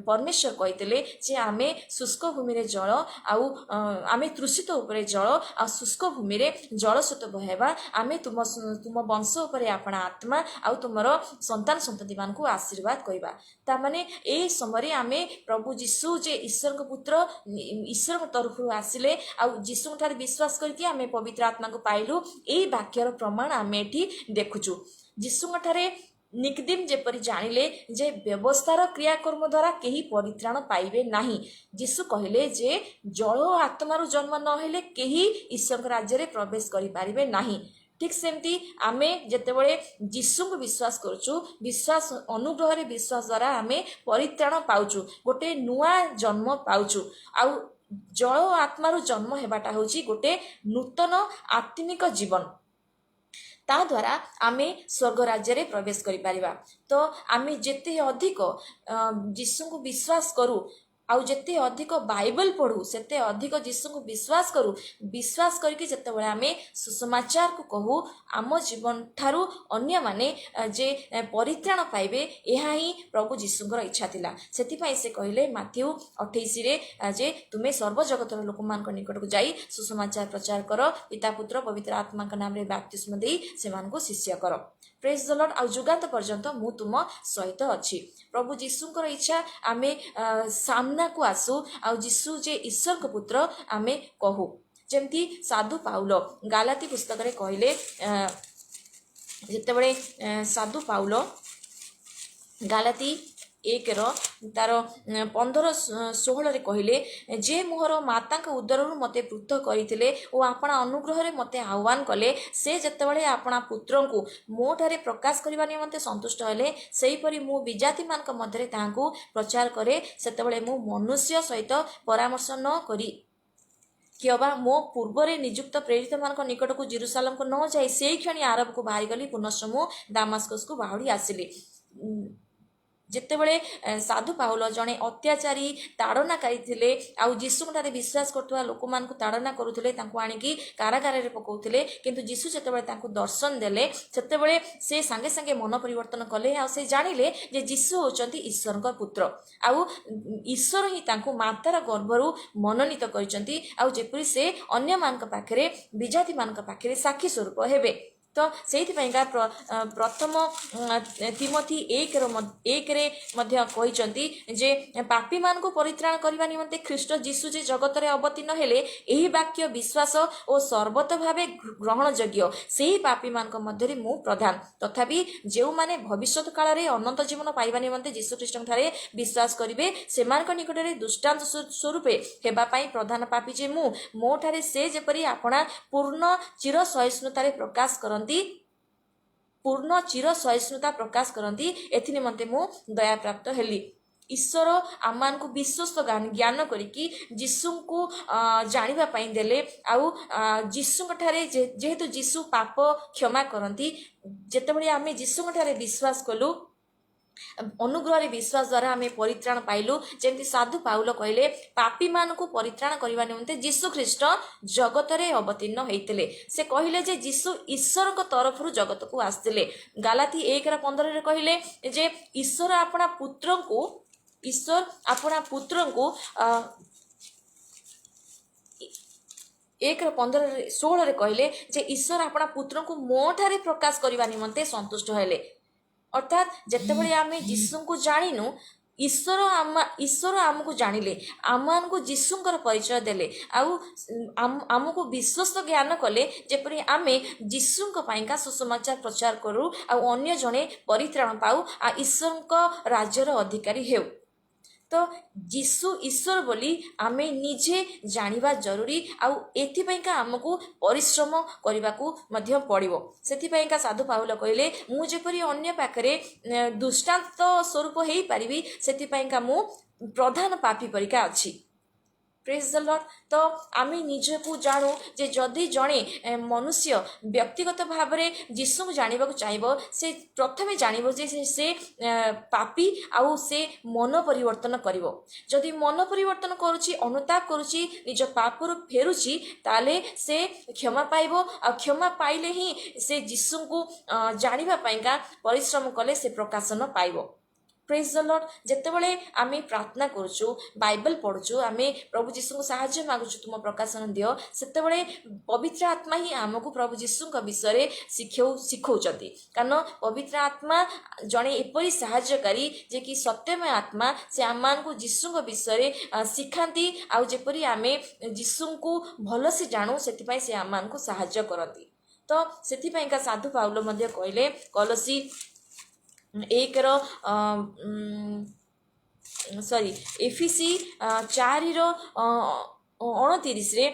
परमेश्वर कहते जे आमे शुष्क भूमि जल आमे तृषित उपरे जल आ शुष्क भूमि जलस्रोत बहेबा आमे तुम तुम वंश उपरे आपण आत्मा आ तुमर संतान संतति मान को आशीर्वाद कहबा तामाने ए समय आमे प्रभु जीशु जे ईश्वर पुत्र ईश्वर तरफ आसिले आ जीशु ठारे विश्वास करके आमे पवित्र आत्मा को पाइलु ए वाक्यर प्रमाण आमे एठी देखुछु जीशु ठारे निकदिम जेपरी जानिले जे व्यवस्थार क्रियाकर्म द्वारा केही परित्राण पाइबे नाही जीशु कहले जे जल और आत्मार जन्म न हेले केही ईश्वर राज्य रे प्रवेश करि पारिबे नाही ठीक सेमती आमे जेतेबेले जीशु को विश्वास करछु विश्वास अनुग्रह रे विश्वास द्वारा आमे परित्राण पाउछु गोटे नुआ जन्म पाउछु आ जल और आत्मार जन्म हेबाटा होची गोटे नूतन आत्मिक जीवन ता द्वारा आमे स्वर्ग राज्य रे प्रवेश करि परिबा तो आमे जेते अधिक जीशु को विश्वास करू आउ जेते अधिक बाइबल पढ़ू सेते अधिक जीशु को विश्वास करू विश्वास करके जेते बेले आमे सुसमाचार को कहू आम जीवन ठारू अन्य माने जे परित्राण पाइबे एहा ही प्रभु जीशुଙ୍କର इच्छा थिला सेति पई से कहले माथ्यू 28 रे जे तुमे सर्व जगतर लोक मान को निकट को जाई सुसमाचार प्रचार करो पिता पुत्र पवित्र आत्मा का नाम रे बपतिस्म देई से मान को शिष्य करो प्रेज द लॉर्ड आ जुगांत पर्यंत मु तुम सहित अछि प्रभु जीशुଙ୍କର इच्छा आमे सामना को आसु आ जीशु जे ईश्वर को पुत्र आमे कहू जेमती साधु पाउलो गालाती पुस्तक रे कहले जेतेबेले साधु पाउलो गालाती 1 तार 15-16 रे कहले जे मोहर माता का उदर मते पृथक करथिले ओ आपणा अनुग्रह रे मते आह्वान कले से जेतेबेले आपणा पुत्र को मोठारे प्रकाश करबा निमंते संतुष्ट हेले सेही परि मु विजाति मान का मध्यरे तांको प्रचार करे सेतेबेले मु मनुष्य सहित परामर्श न करी किबा मो पूर्व रे नियुक्त प्रेरित मान निकट को जेरूशलेम को न जाई सेही क्षणी आरब को बाहरी गली पुनश्च मु दामास्कस को बाहुडी आसिली जेतेबेले साधु पाउल जने अत्याचारी ताड़नाकारी थिले आउ जीशु ठारे विश्वास करथुवा लोक मान को ताड़ना करूथिले तांको आनिकी कारागार रे पकाउथिले किंतु जीशु जेतेबेले तांको दर्शन देले सेतेबेले से संगे संगे मन परिवर्तन कले आ से जानिले जे जीशु होचंती ईश्वरक पुत्र आउ ईश्वर ही तांको मातार गर्भरु मनोनीत करिसंती आउ जेपरि से अन्य मान का पाखरे विजाति मान का पाखरे साक्षी स्वरूप हेबे तो से प्रथम तिमोथी 1 रे मध्य कहिसंती जे पापी मान को परित्राण करबा निमंते ख्रीष्ट जीशु जे जगत रे अवतीर्ण हेले एही वाक्य विश्वास और सर्वत भावे ग्रहण योग्य सेही पापी मान को मध्य रे मु प्रधान तथापि जेउ माने भविष्यत काल रे अनंत जीवन पाइबा निमंते जीशु ख्रीष्ट ठारे विश्वास करिवे सेमान निकट रे दृष्टांत स्वरूपे हेबा पई प्रधान पापी जे मु मो ठारे से जेपरि आपणा पूर्ण चिर सहिष्णुता रे प्रकाश करन पूर्ण चिर सहिष्णुता प्रकाश करती एथि निमंते मु दया प्राप्त हेली ईश्वर आमान को विश्वस्त ज्ञान करिकी जीशु को जानिबा पई देले आउ जीशु ठारे जेहेतु जीशु पाप क्षमा करती जेतेबेले आमे जीशु ठारे विश्वास कलु अनुग्रह रे विश्वास द्वारा आमे परित्राण पाइलु जेमति साधु पाउल कहले पापी मान को परित्राण करबा निमंते जीशु ख्रीष्ट जगत रे अवतीर्ण हेतिले से कहले जे जीशु ईश्वर को तरफ रु जगत को आस्तिले गालाती 1:15 रे कहले जे ईश्वर आपना पुत्र को 1:15-16 रे कहले जे ईश्वर आपना पुत्र को मो ठारे प्रकाश करबा निमंते संतुष्ट हेले अर्थात जेतेबेले आमे जीशु को जानिनु ईश्वर आमको जानिले आमान को जीशुंकर परिचय देले आउ आमको विश्वस्त ज्ञान कले जेपरि आमे जीशुंक पाइका सुसमाचार प्रचार करू आ अन्य जने परित्राण पाऊ आ ईश्वरक राज्यर अधिकारी हेउ तो जीशु ईश्वर बोली आमे निजे जानिबा जरूरी आउ एथिपैका आमको परिश्रम करबाकू मध्य पड़िबो सेथिपैका साधु पाउल कहले मु जेपरि अन्य पाखरे दुष्टांत स्वरूप हेई परिबी सेथिपैका मु प्रधान पापी परिका अछि प्रेज द लॉर्ड तो आमे निजे को जानु जे जदि जणे मनुष्य व्यक्तिगत भाव रे जीशु को जानिबा को चाहबो से प्रथमे जानिबो जे से पापी आउ से मन परिवर्तन करिवो जदि मन परिवर्तन करूची अनुताप करूची निज पापरु फेरुची ताले से क्षमा पाइबो आ क्षमा पाइले ही से जीशु को जानिबा पाइका परिश्रम कले से प्रकाशन पाइबो प्रेज द लॉर्ड जेतेबेले आमे प्रार्थना करूछु बाइबल पढुछु आमे प्रभु जीशु को सहाय्य मागुछु तुम प्रकाशन दियो सेतेबेले पवित्र आत्मा ही आमको प्रभु जीशु को विषय शिखौचंती कारण पवित्र आत्मा जणे एपरी सहाय्यकारी जे कि सत्यमय आत्मा से आमान को जीशु को विषय शिखांती आउ जेपरी आमे जीशु को भल से जानू सेति से आमान को सहाय्य करती तो सेति का साधु पाउल मध्य कहले कलसी एक सॉरी एफिसी 4:29 रे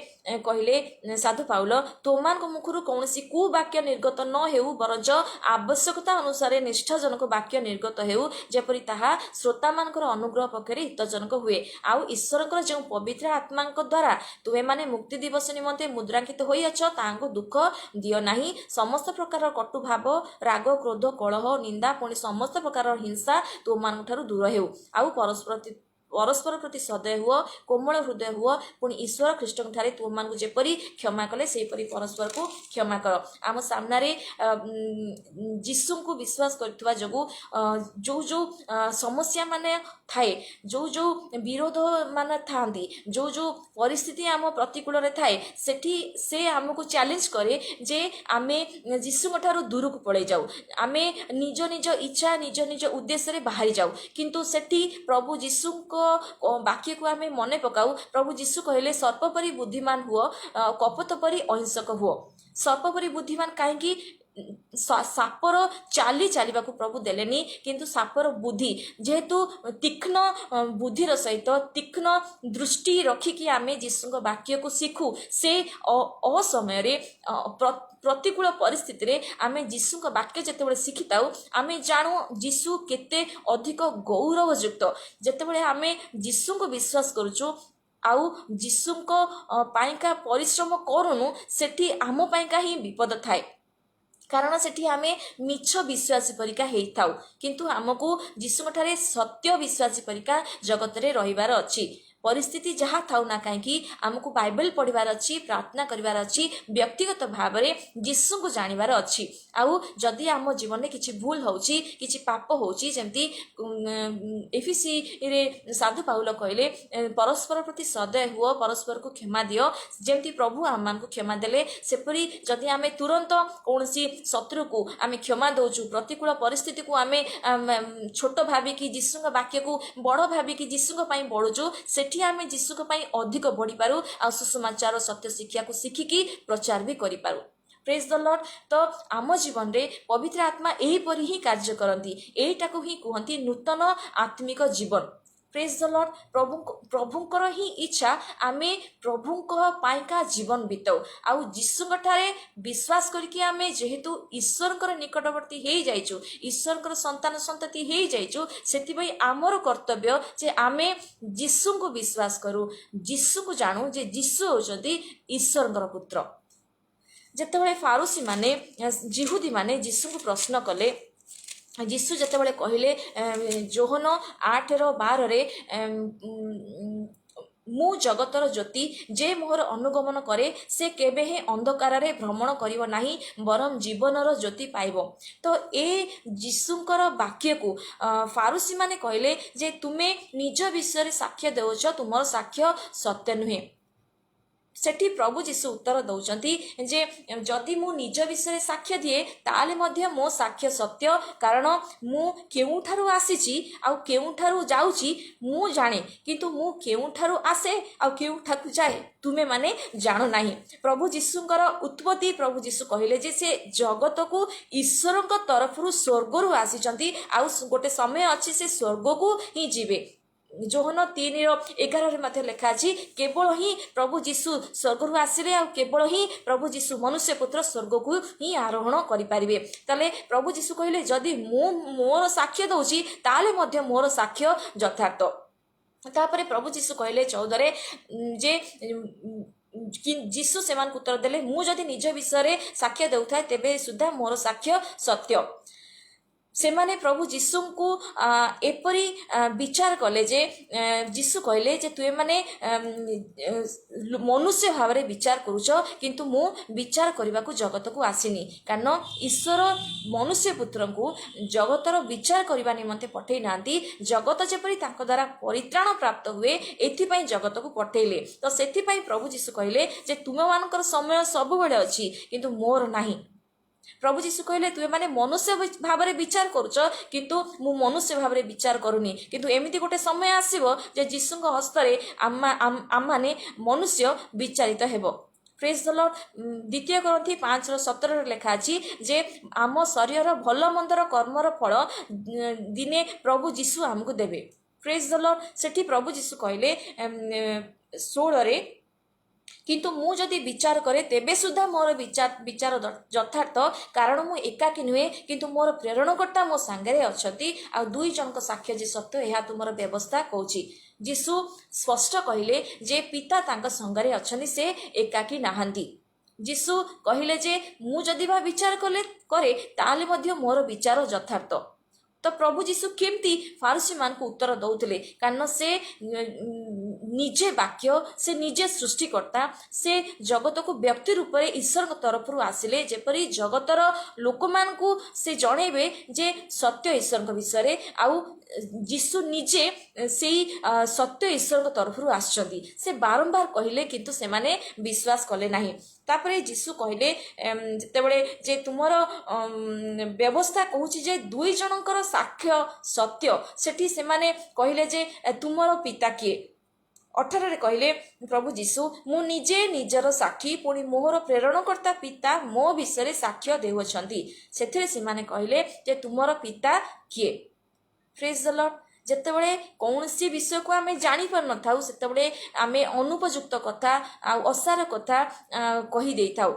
कहले साधु पाउल तुमान मुखर कौन कु वाक्य निर्गत न हेउ बरंच आवश्यकता अनुसार निष्ठाजनक वाक्य निर्गत हेउ जेपरी ताहा श्रोता मानकर अनुग्रह पक्षरे हितजनक हुए आउ ईश्वर जो पवित्र आत्मा द्वारा तुमे माने मुक्ति दिवस निमंते मुद्रांकित होई अछ तांको दुख दियो नाही समस्त प्रकार कटु भाव राग क्रोध कलह निंदा पुणी समस्त प्रकार हिंसा तुम ठारू दूर हेउ आउ परस्पर प्रति सदय हुआ कोमल हृदय हुआ पुणी ईश्वर ख्रीष्ट ठारे तुम मान जेपरी क्षमा कले सेपरी परस्पर को क्षमा कर आम सामने जीशु को विश्वास करथिबा जगु जो जो समस्या माने थाए जो जो विरोध माने थांदी जो जो परिस्थिति आम प्रतिकूल रे थाए सेठी से हमको चैलेंज करे जे आमे जीशु ठारू दूर को पड़े जाऊ आमे निज निज इच्छा निज निज उद्देश्य रे बाहरी जाऊ किंतु सेठी प्रभु जीशु को वाक्य को आमे मने पकाऊ प्रभु जीशु कहले सर्प परि बुद्धिमान हुओ कपट परि अहिंसक हुओ सर्प परि बुद्धिमान काहेकि सापर चाली चलवा प्रभु देलेनी किंतु सापर बुद्धि जेहेतु तीक्ष्ण बुद्धिर सहित तीक्ष्ण दृष्टि रखिकी आमे जीशु वाक्य को शिखु से असमय प्रतिकूल परिस्थिति रे आमे जीशु वाक्य जेतेबेले शिखिताऊ आमे जानू जीशु केते अधिक गौरवयुक्त जेतेबेले आमे जीशु को विश्वास करूछु आउ जीशु को पाइका परिश्रम करूनु सेठी आम पाइका ही विपद थाए कारण सेठी आमे मिछ विश्वासी परिका हेई थाउ किंतु हमको जीशु ठारे सत्य विश्वासी परिका जगत रे रहिबार अछि परिस्थिति जहाँ थाउ ना कहीं आमको बाइबल पढ़वार अच्छी प्रार्थना करिवार अच्छी व्यक्तिगत भाव में जीशु को जानिबार अच्छी आउ जदि आम जीवन में किसी भूल होउची किसी पाप होउची जेमती एफिसी रे साधु पाउल कहले परस्पर प्रति सदय हुओ परस्पर को क्षमा दियो जेमती प्रभु आम को क्षमा देले सेपरी जदि आमे तुरंत कौनसी शत्रु को आमे क्षमा दउचु प्रतिकूल परिस्थिति को आमे छोट भाबी कि जीशु वाक्य को बड़ भाबी कि जीशु पई बढ़ुचु सेठी आमे जीशु को पई अधिक बढ़ी पारू आ सुसमाचार सत्य शिक्षा को शिखिकी प्रचार भी करि पारू प्रेज द लॉर्ड तो आम जीवन रे पवित्र आत्मा एही परि ही कार्य करती एटा को ही कहती नूतन आत्मिक जीवन प्रेज द लॉर्ड प्रभुंकर ही इच्छा आमे प्रभुंक पाइका जीवन बिताऊ आउ जीशुंक ठारे विश्वास करके आमे जेहेतु ईश्वरकर निकटवर्ती हेई जाइछु ईश्वरकर संतान संतति हेई जाइछु सेति पई आमर कर्तव्य जे आमे जीशु को विश्वास करू जीशु को जानू जे जीशु होचंती ईश्वरकर पुत्र जेतेबेले फारूसी माने जिहुदी माने जीशु को प्रश्न कले जीशु जेतेबेले कहले जोहन 8:12 रे मु जगतर ज्योति जे मोहर अनुगमन करे से केबे हे अंधकार रे भ्रमण करिवो नाही बरम जीवनर ज्योति पाइबो तो ए जीशुंकर वाक्य को फारूसी माने कहले जे तुमे निज विषय साक्ष्य देउछ तुमर साक्ष्य सत्य नुहे सेठी प्रभु जीशु उत्तर दौचंती जे जदि मु निज विषय साक्ष्य दिए ताले मध्य मो साक्ष्य सत्य कारण मु केउठारु आसीची आ केउठारु जाउची मु जाने किंतु मु केउठारु आसे आ केउठाकु जाए तुमे माने जानो नाही प्रभु जीशुंकर उत्पत्ति प्रभु जीशु कहले जे से जगत को ईश्वरक तरफरु स्वर्गरु आसीचंती आ गोटे समय अछि से स्वर्ग को ही जीवे जोहन 3:11 मध्य लिखा अछि केवल ही प्रभु जीशु स्वर्ग आसिले आ केवल ही प्रभु जीशु मनुष्य पुत्र स्वर्ग को ही आरोहण करि पारिबे तले प्रभु जीशु कहले जदि मु मोर साक्ष्य दउची ताले मध्य मोर साक्ष्य यथार्थ तापरे प्रभु जीशु कहले 14 जे जीशु सेमान उत्तर देले मु जदि निज विषय साक्ष्य देउथाय तेबे सुद्धा मोर साक्ष्य सत्य ସେମାନେ ପ୍ରଭୁ ଯୀଶୁଙ୍କୁ ଏପରି ବିଚାର କଲେ ଯେ ଯୀଶୁ କହିଲେ ଯେ ତୁମେ ମାନେ ମନୁଷ୍ୟ ଭାବରେ ବିଚାର କରୁଛ, କିନ୍ତୁ ମୁଁ ବିଚାର କରିବାକୁ ଜଗତକୁ ଆସିନି। କାରଣ ଈଶ୍ୱର ମନୁଷ୍ୟ ପୁତ୍ରଙ୍କୁ ଜଗତର ବିଚାର କରିବା ନିମନ୍ତେ ପଠେଇ ନାହାନ୍ତି, ଜଗତ ଯେପରି ତାଙ୍କ ଦ୍ୱାରା ପରିତ୍ରାଣ ପ୍ରାପ୍ତ ହୁଏ ଏଥିପାଇଁ ଜଗତକୁ ପଠେଇଲେ। ତ ସେଥିପାଇଁ ପ୍ରଭୁ ଯୀଶୁ କହିଲେ ଯେ ତୁମମାନଙ୍କର ସମୟ ସବୁବେଳେ ଅଛି, କିନ୍ତୁ ମୋର ନାହିଁ। ପ୍ରଭୁ ଯୀଶୁ କହିଲେ ତୁମେ ମାନେ ମନୁଷ୍ୟ ଭାବରେ ବିଚାର କରୁଛ, କିନ୍ତୁ ମୁଁ ମନୁଷ୍ୟ ଭାବରେ ବିଚାର କରୁନି। କିନ୍ତୁ ଏମିତି ଗୋଟେ ସମୟ ଆସିବ ଯେ ଯୀଶୁଙ୍କ ହସ୍ତରେ ଆମମାନେ ମନୁଷ୍ୟ ବିଚାରିତ ହେବ। ପ୍ରେଜ୍ ଦ ଲର୍ଡ। 2 କରନ୍ଥୀ 5:17 ଲେଖା ଅଛି ଯେ ଆମ ଶରୀରର ଭଲ ମନ୍ଦର କର୍ମର ଫଳ ଦିନେ ପ୍ରଭୁ ଯୀଶୁ ଆମକୁ ଦେବେ। ପ୍ରେଜ୍ ଦ ଲର୍ଡ। ସେଠି ପ୍ରଭୁ ଯୀଶୁ କହିଲେ 16ରେ, କିନ୍ତୁ ମୁଁ ଯଦି ବିଚାର କରେ ତେବେ ସୁଦ୍ଧା ମୋର ବିଚାର ଯଥାର୍ଥ, କାରଣ ମୁଁ ଏକାକୀ ନୁହେଁ, କିନ୍ତୁ ମୋର ପ୍ରେରଣକର୍ତ୍ତା ମୋ ସାଙ୍ଗରେ ଅଛନ୍ତି, ଆଉ 2 ଜଣଙ୍କ ସାକ୍ଷ୍ୟ ଯେ ସତ୍ୟ ଏହା ତୁମର ବ୍ୟବସ୍ଥା କହୁଛି। ଯୀଶୁ ସ୍ପଷ୍ଟ କହିଲେ ଯେ ପିତା ତାଙ୍କ ସଙ୍ଗରେ ଅଛନ୍ତି, ସେ ଏକାକୀ ନାହାନ୍ତି। ଯୀଶୁ କହିଲେ ଯେ ମୁଁ ଯଦି ବା ବିଚାର କରେ ତାହେଲେ ମଧ୍ୟ ମୋର ବିଚାର ଯଥାର୍ଥ। ତ ପ୍ରଭୁ ଯୀଶୁ କେମିତି ଫାରୁସୀମାନଙ୍କୁ ଉତ୍ତର ଦଉଥିଲେ? କାରଣ ସେ ନିଜେ ବାକ୍ୟ, ସେ ନିଜେ ସୃଷ୍ଟିକର୍ତ୍ତା, ସେ ଜଗତକୁ ବ୍ୟକ୍ତି ରୂପରେ ଈଶ୍ୱରଙ୍କ ତରଫରୁ ଆସିଲେ, ଯେପରି ଜଗତର ଲୋକମାନଙ୍କୁ ସେ ଜଣେଇବେ ଯେ ସତ୍ୟ ଈଶ୍ୱରଙ୍କ ବିଷୟରେ। ଆଉ ଯୀଶୁ ନିଜେ ସେଇ ସତ୍ୟ ଈଶ୍ୱରଙ୍କ ତରଫରୁ ଆସିଛନ୍ତି। ସେ ବାରମ୍ବାର କହିଲେ, କିନ୍ତୁ ସେମାନେ ବିଶ୍ୱାସ କଲେ ନାହିଁ। ତାପରେ ଯୀଶୁ କହିଲେ ଯେତେବେଳେ ଯେ ତୁମର ବ୍ୟବସ୍ଥା କହୁଛି ଯେ 2 ଜଣଙ୍କର ସାକ୍ଷ୍ୟ ସତ୍ୟ, ସେଠି ସେମାନେ କହିଲେ ଯେ ତୁମର ପିତା କିଏ? 18ରେ କହିଲେ ପ୍ରଭୁ ଯୀଶୁ, ମୁଁ ନିଜେ ନିଜର ସାକ୍ଷୀ, ପୁଣି ମୋହର ପ୍ରେରଣକର୍ତ୍ତା ପିତା ମୋ ବିଷୟରେ ସାକ୍ଷ୍ୟ ଦେଉଅଛନ୍ତି। ସେଥିରେ ସେମାନେ କହିଲେ ଯେ ତୁମର ପିତା କିଏ? ପ୍ରେଜ୍ ଦ ଲର୍ଡ। ଯେତେବେଳେ କୌଣସି ବିଷୟକୁ ଆମେ ଜାଣିପାରିନଥାଉ ସେତେବେଳେ ଆମେ ଅନୁପଯୁକ୍ତ କଥା ଆଉ ଅସାର କଥା କହିଦେଇଥାଉ,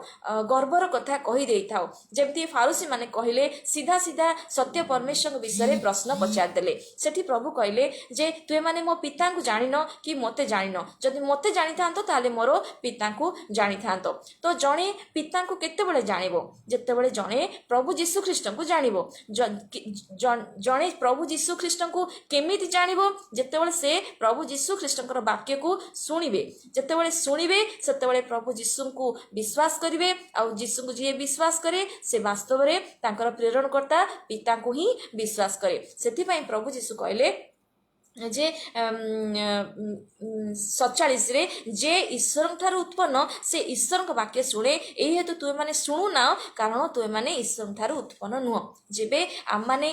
ଗର୍ବର କଥା କହିଦେଇଥାଉ। ଯେମିତି ଫାରୁସୀମାନେ କହିଲେ, ସିଧା ସିଧା ସତ୍ୟ ପରମେଶ୍ୱରଙ୍କ ବିଷୟରେ ପ୍ରଶ୍ନ ପଚାରିଦେଲେ। ସେଠି ପ୍ରଭୁ କହିଲେ ଯେ ତୁମେମାନେ ମୋ ପିତାଙ୍କୁ ଜାଣିନ କି ମୋତେ ଜାଣିନ। ଯଦି ମୋତେ ଜାଣିଥାନ୍ତ ତାହେଲେ ମୋର ପିତାଙ୍କୁ ଜାଣିଥାନ୍ତ। ତ ଜଣେ ପିତାଙ୍କୁ କେତେବେଳେ ଜାଣିବ? ଯେତେବେଳେ ଜଣେ ପ୍ରଭୁ ଯୀଶୁଖ୍ରୀଷ୍ଟଙ୍କୁ ଜାଣିବ। ଜଣେ ପ୍ରଭୁ ଯୀଶୁଖ୍ରୀଷ୍ଟଙ୍କୁ କେମିତି ଜାଣିବ? ଯେତେବେଳେ ସେ ପ୍ରଭୁ ଯୀଶୁଖ୍ରୀଷ୍ଟଙ୍କର ବାକ୍ୟକୁ ଶୁଣିବେ। ଯେତେବେଳେ ଶୁଣିବେ ସେତେବେଳେ ପ୍ରଭୁ ଯୀଶୁଙ୍କୁ ବିଶ୍ୱାସ କରିବେ, ଆଉ ଯୀଶୁଙ୍କୁ ଯିଏ ବିଶ୍ୱାସ କରେ ସେ ବାସ୍ତବରେ ତାଙ୍କର ପ୍ରେରଣକର୍ତ୍ତା ପିତାଙ୍କୁ ହିଁ ବିଶ୍ୱାସ କରେ। ସେଥିପାଇଁ ପ୍ରଭୁ ଯୀଶୁ କହିଲେ ଯେ 47ରେ ଯେ ଈଶ୍ୱରଙ୍କ ଠାରୁ ଉତ୍ପନ୍ନ ସେ ଈଶ୍ୱରଙ୍କ ବାକ୍ୟ ଶୁଣେ, ଏହି ହେତୁ ତୁମେମାନେ ଶୁଣୁନାହ, କାରଣ ତୁମେମାନେ ଈଶ୍ୱରଙ୍କ ଠାରୁ ଉତ୍ପନ୍ନ ନୁହଁ। ଯେବେ ଆମମାନେ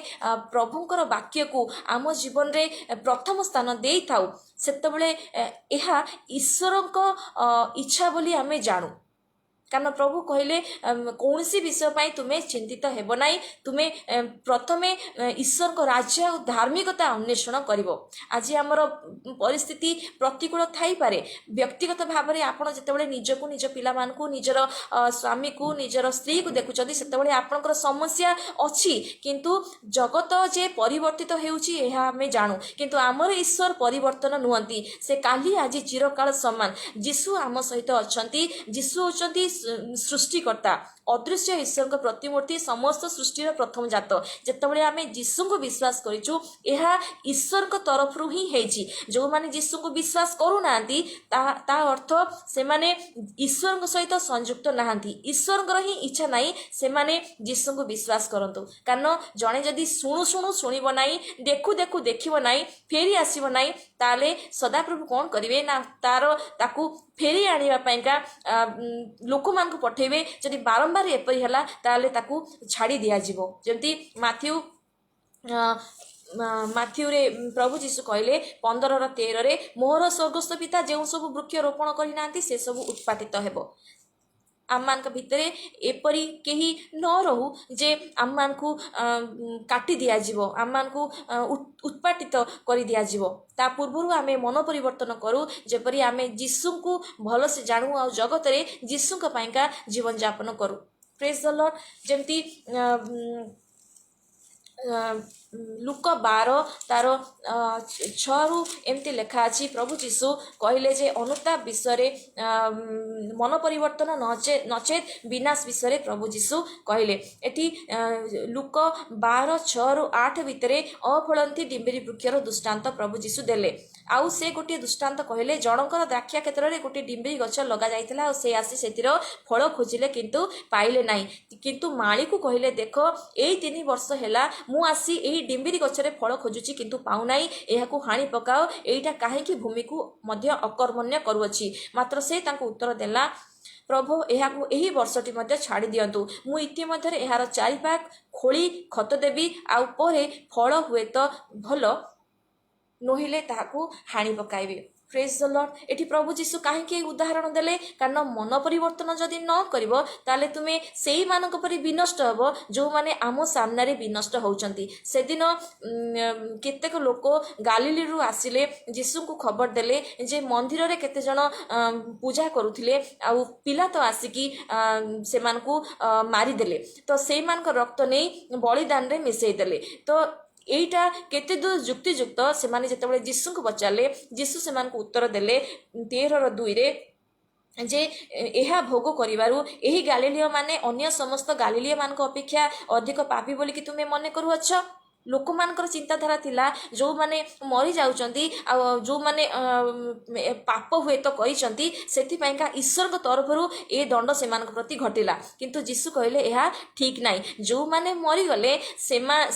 ପ୍ରଭୁଙ୍କର ବାକ୍ୟକୁ ଆମ ଜୀବନରେ ପ୍ରଥମ ସ୍ଥାନ ଦେଇଥାଉ ସେତେବେଳେ ଏହା ଈଶ୍ୱରଙ୍କ ଇଚ୍ଛା ବୋଲି ଆମେ ଜାଣୁ। କାରଣ ପ୍ରଭୁ କହିଲେ କୌଣସି ବିଷୟ ପାଇଁ ତୁମେ ଚିନ୍ତିତ ହେବ ନାହିଁ, ତୁମେ ପ୍ରଥମେ ଈଶ୍ୱରଙ୍କ ରାଜ୍ୟ ଆଉ ଧାର୍ମିକତା ଅନ୍ୱେଷଣ କରିବ। ଆଜି ଆମର ପରିସ୍ଥିତି ପ୍ରତିକୂଳ ଥାଇପାରେ। ବ୍ୟକ୍ତିଗତ ଭାବରେ ଆପଣ ଯେତେବେଳେ ନିଜକୁ, ନିଜ ପିଲାମାନଙ୍କୁ, ନିଜର ସ୍ୱାମୀକୁ, ନିଜର ସ୍ତ୍ରୀକୁ ଦେଖୁଛନ୍ତି ସେତେବେଳେ ଆପଣଙ୍କର ସମସ୍ୟା ଅଛି, କିନ୍ତୁ ଜଗତ ଯେ ପରିବର୍ତ୍ତିତ ହେଉଛି ଏହା ଆମେ ଜାଣୁ। କିନ୍ତୁ ଆମର ଈଶ୍ୱର ପରିବର୍ତ୍ତନ ନୁହନ୍ତି, ସେ କାଲି ଆଜି ଚିରକାଳ ସମାନ। ଯୀଶୁ ଆମ ସହିତ ଅଛନ୍ତି। ଯୀଶୁ ହେଉଛନ୍ତି ସୃଷ୍ଟିକର୍ତ୍ତା, ଅଦୃଶ୍ୟ ଈଶ୍ୱରଙ୍କ ପ୍ରତିମୂର୍ତ୍ତି, ସମସ୍ତ ସୃଷ୍ଟିର ପ୍ରଥମ ଜାତ। ଯେତେବେଳେ ଆମେ ଯୀଶୁଙ୍କୁ ବିଶ୍ୱାସ କରିଛୁ ଏହା ଈଶ୍ୱରଙ୍କ ତରଫରୁ ହିଁ ହେଇଛି। ଯେଉଁମାନେ ଯୀଶୁଙ୍କୁ ବିଶ୍ୱାସ କରୁନାହାନ୍ତି ତା ଅର୍ଥ ସେମାନେ ଈଶ୍ୱରଙ୍କ ସହିତ ସଂଯୁକ୍ତ ନାହାନ୍ତି। ଈଶ୍ୱରଙ୍କର ହିଁ ଇଚ୍ଛା ନାହିଁ ସେମାନେ ଯୀଶୁଙ୍କୁ ବିଶ୍ୱାସ କରନ୍ତୁ। କାରଣ ଜଣେ ଯଦି ଶୁଣୁ ଶୁଣୁ ଶୁଣିବ ନାହିଁ, ଦେଖୁ ଦେଖୁ ଦେଖିବ ନାହିଁ, ଫେରି ଆସିବ ନାହିଁ, ତାହେଲେ ସଦାପ୍ରଭୁ କ'ଣ କରିବେ ନା ତାକୁ ଫେରି ଆଣିବା ପାଇଁକା ଲୋକମାନଙ୍କୁ ପଠେଇବେ। ଯଦି ବାରମ୍ବାର ଏପରି ହେଲା ତାହେଲେ ତାକୁ ଛାଡ଼ି ଦିଆଯିବ। ଯେମିତି ମାଥ୍ୟୁରେ ପ୍ରଭୁ ଯୀଶୁ କହିଲେ 15:13ରେ, ମୋହର ସ୍ୱର୍ଗସ୍ଥ ପିତା ଯେଉଁ ସବୁ ବୃକ୍ଷ ରୋପଣ କରିନାହାନ୍ତି ସେସବୁ ଉତ୍ପାଟିତ ହେବ। ଆମମାନଙ୍କ ଭିତରେ ଏପରି କେହି ନ ରହୁ ଯେ ଆମମାନଙ୍କୁ କାଟି ଦିଆଯିବ, ଆମମାନଙ୍କୁ ଉତ୍ପାଟିତ କରିଦିଆଯିବ। ତା ପୂର୍ବରୁ ଆମେ ମନ ପରିବର୍ତ୍ତନ କରୁ, ଯେପରି ଆମେ ଯୀଶୁଙ୍କୁ ଭଲସେ ଜାଣୁ ଆଉ ଜଗତରେ ଯୀଶୁଙ୍କ ପାଇଁକା ଜୀବନଯାପନ କରୁ। ପ୍ରେଜ୍ ଦ ଲର୍ଡ। ଯେମିତି ଲୁକ 12 ତାର 6ରୁ ଏମିତି ଲେଖା ଅଛି। ପ୍ରଭୁ ଯୀଶୁ କହିଲେ ଯେ ଅନୁତାପ ବିଷୟରେ ମନ ପରିବର୍ତ୍ତନ ନଚେତ୍ ବିନାଶ ବିଷୟରେ ପ୍ରଭୁ ଯୀଶୁ କହିଲେ। ଏଠି ଲୁକ 12:6-8 ଭିତରେ ଅଫଳନ୍ତି ଡିମ୍ବିରି ବୃକ୍ଷର ଦୃଷ୍ଟାନ୍ତ ପ୍ରଭୁ ଯୀଶୁ ଦେଲେ। ଆଉ ସେ ଗୋଟିଏ ଦୃଷ୍ଟାନ୍ତ କହିଲେ, ଜଣଙ୍କର ଦ୍ରାକ୍ଷା କ୍ଷେତ୍ରରେ ଗୋଟିଏ ଡିମ୍ବିରି ଗଛ ଲଗାଯାଇଥିଲା ଆଉ ସେ ଆସି ସେଥିର ଫଳ ଖୋଜିଲେ କିନ୍ତୁ ପାଇଲେ ନାହିଁ। କିନ୍ତୁ ମାଳିକୁ କହିଲେ, ଦେଖ ଏଇ 3 ବର୍ଷ ହେଲା ମୁଁ ଆସି ଏହି ଡିମ୍ବିରି ଗଛରେ ଫଳ ଖୋଜୁଛି କିନ୍ତୁ ପାଉନାହିଁ, ଏହାକୁ ହାଣି ପକାଅ, ଏଇଟା କାହିଁକି ଭୂମିକୁ ମଧ୍ୟ ଅକର୍ମଣ୍ୟ କରୁଅଛି। ମାତ୍ର ସେ ତାଙ୍କୁ ଉତ୍ତର ଦେଲା, ପ୍ରଭୁ ଏହାକୁ ଏହି ବର୍ଷଟି ମଧ୍ୟ ଛାଡ଼ି ଦିଅନ୍ତୁ, ମୁଁ ଇତିମଧ୍ୟରେ ଏହାର ଚାରିପାଖ ଖୋଳି ଖତ ଦେବି, ଆଉ ପରେ ଫଳ ହୁଏତ ଭଲ ନୋହିଲେ ତାହାକୁ ହାଣି ପକାଇବି। ପ୍ରେଜ୍ ଦ ଲର୍ଡ। ଏଠି ପ୍ରଭୁ ଯୀଶୁ କାହିଁକି ଏହି ଉଦାହରଣ ଦେଲେ? କାରଣ ମନ ପରିବର୍ତ୍ତନ ଯଦି ନ କରିବ ତାହେଲେ ତୁମେ ସେଇମାନଙ୍କ ପରି ବିନଷ୍ଟ ହେବ ଯେଉଁମାନେ ଆମ ସାମ୍ନାରେ ବିନଷ୍ଟ ହେଉଛନ୍ତି। ସେଦିନ କେତେକ ଲୋକ ଗାଲିଲିରୁ ଆସିଲେ, ଯୀଶୁଙ୍କୁ ଖବର ଦେଲେ ଯେ ମନ୍ଦିରରେ କେତେଜଣ ପୂଜା କରୁଥିଲେ ଆଉ ପିଲାତ ଆସିକି ସେମାନଙ୍କୁ ମାରିଦେଲେ, ତ ସେଇମାନଙ୍କ ରକ୍ତ ନେଇ ବଳିଦାନରେ ମିଶାଇ ଦେଲେ। ତ ଏଇଟା କେତେ ଦୂର ଯୁକ୍ତିଯୁକ୍ତ ସେମାନେ ଯେତେବେଳେ ଯୀଶୁଙ୍କୁ ପଚାରିଲେ, ଯୀଶୁ ସେମାନଙ୍କୁ ଉତ୍ତର ଦେଲେ 13:2 ଯେ ଏହା ଭୋଗ କରିବାରୁ ଏହି ଗାଲିଲୀୟ ମାନେ ଅନ୍ୟ ସମସ୍ତ ଗାଲିଲୀୟ ମାନଙ୍କ ଅପେକ୍ଷା ଅଧିକ ପାପୀ ବୋଲିକି ତୁମେ ମନେ କରୁଅଛ? ଲୋକମାନଙ୍କର ଚିନ୍ତାଧାରା ଥିଲା ଯେଉଁମାନେ ମରିଯାଉଛନ୍ତି ଆଉ ଯେଉଁମାନେ ପାପ ହୁଏତ କରିଛନ୍ତି ସେଥିପାଇଁକା ଈଶ୍ୱରଙ୍କ ତରଫରୁ ଏ ଦଣ୍ଡ ସେମାନଙ୍କ ପ୍ରତି ଘଟିଲା। କିନ୍ତୁ ଯୀଶୁ କହିଲେ ଏହା ଠିକ୍ ନାହିଁ। ଯେଉଁମାନେ ମରିଗଲେ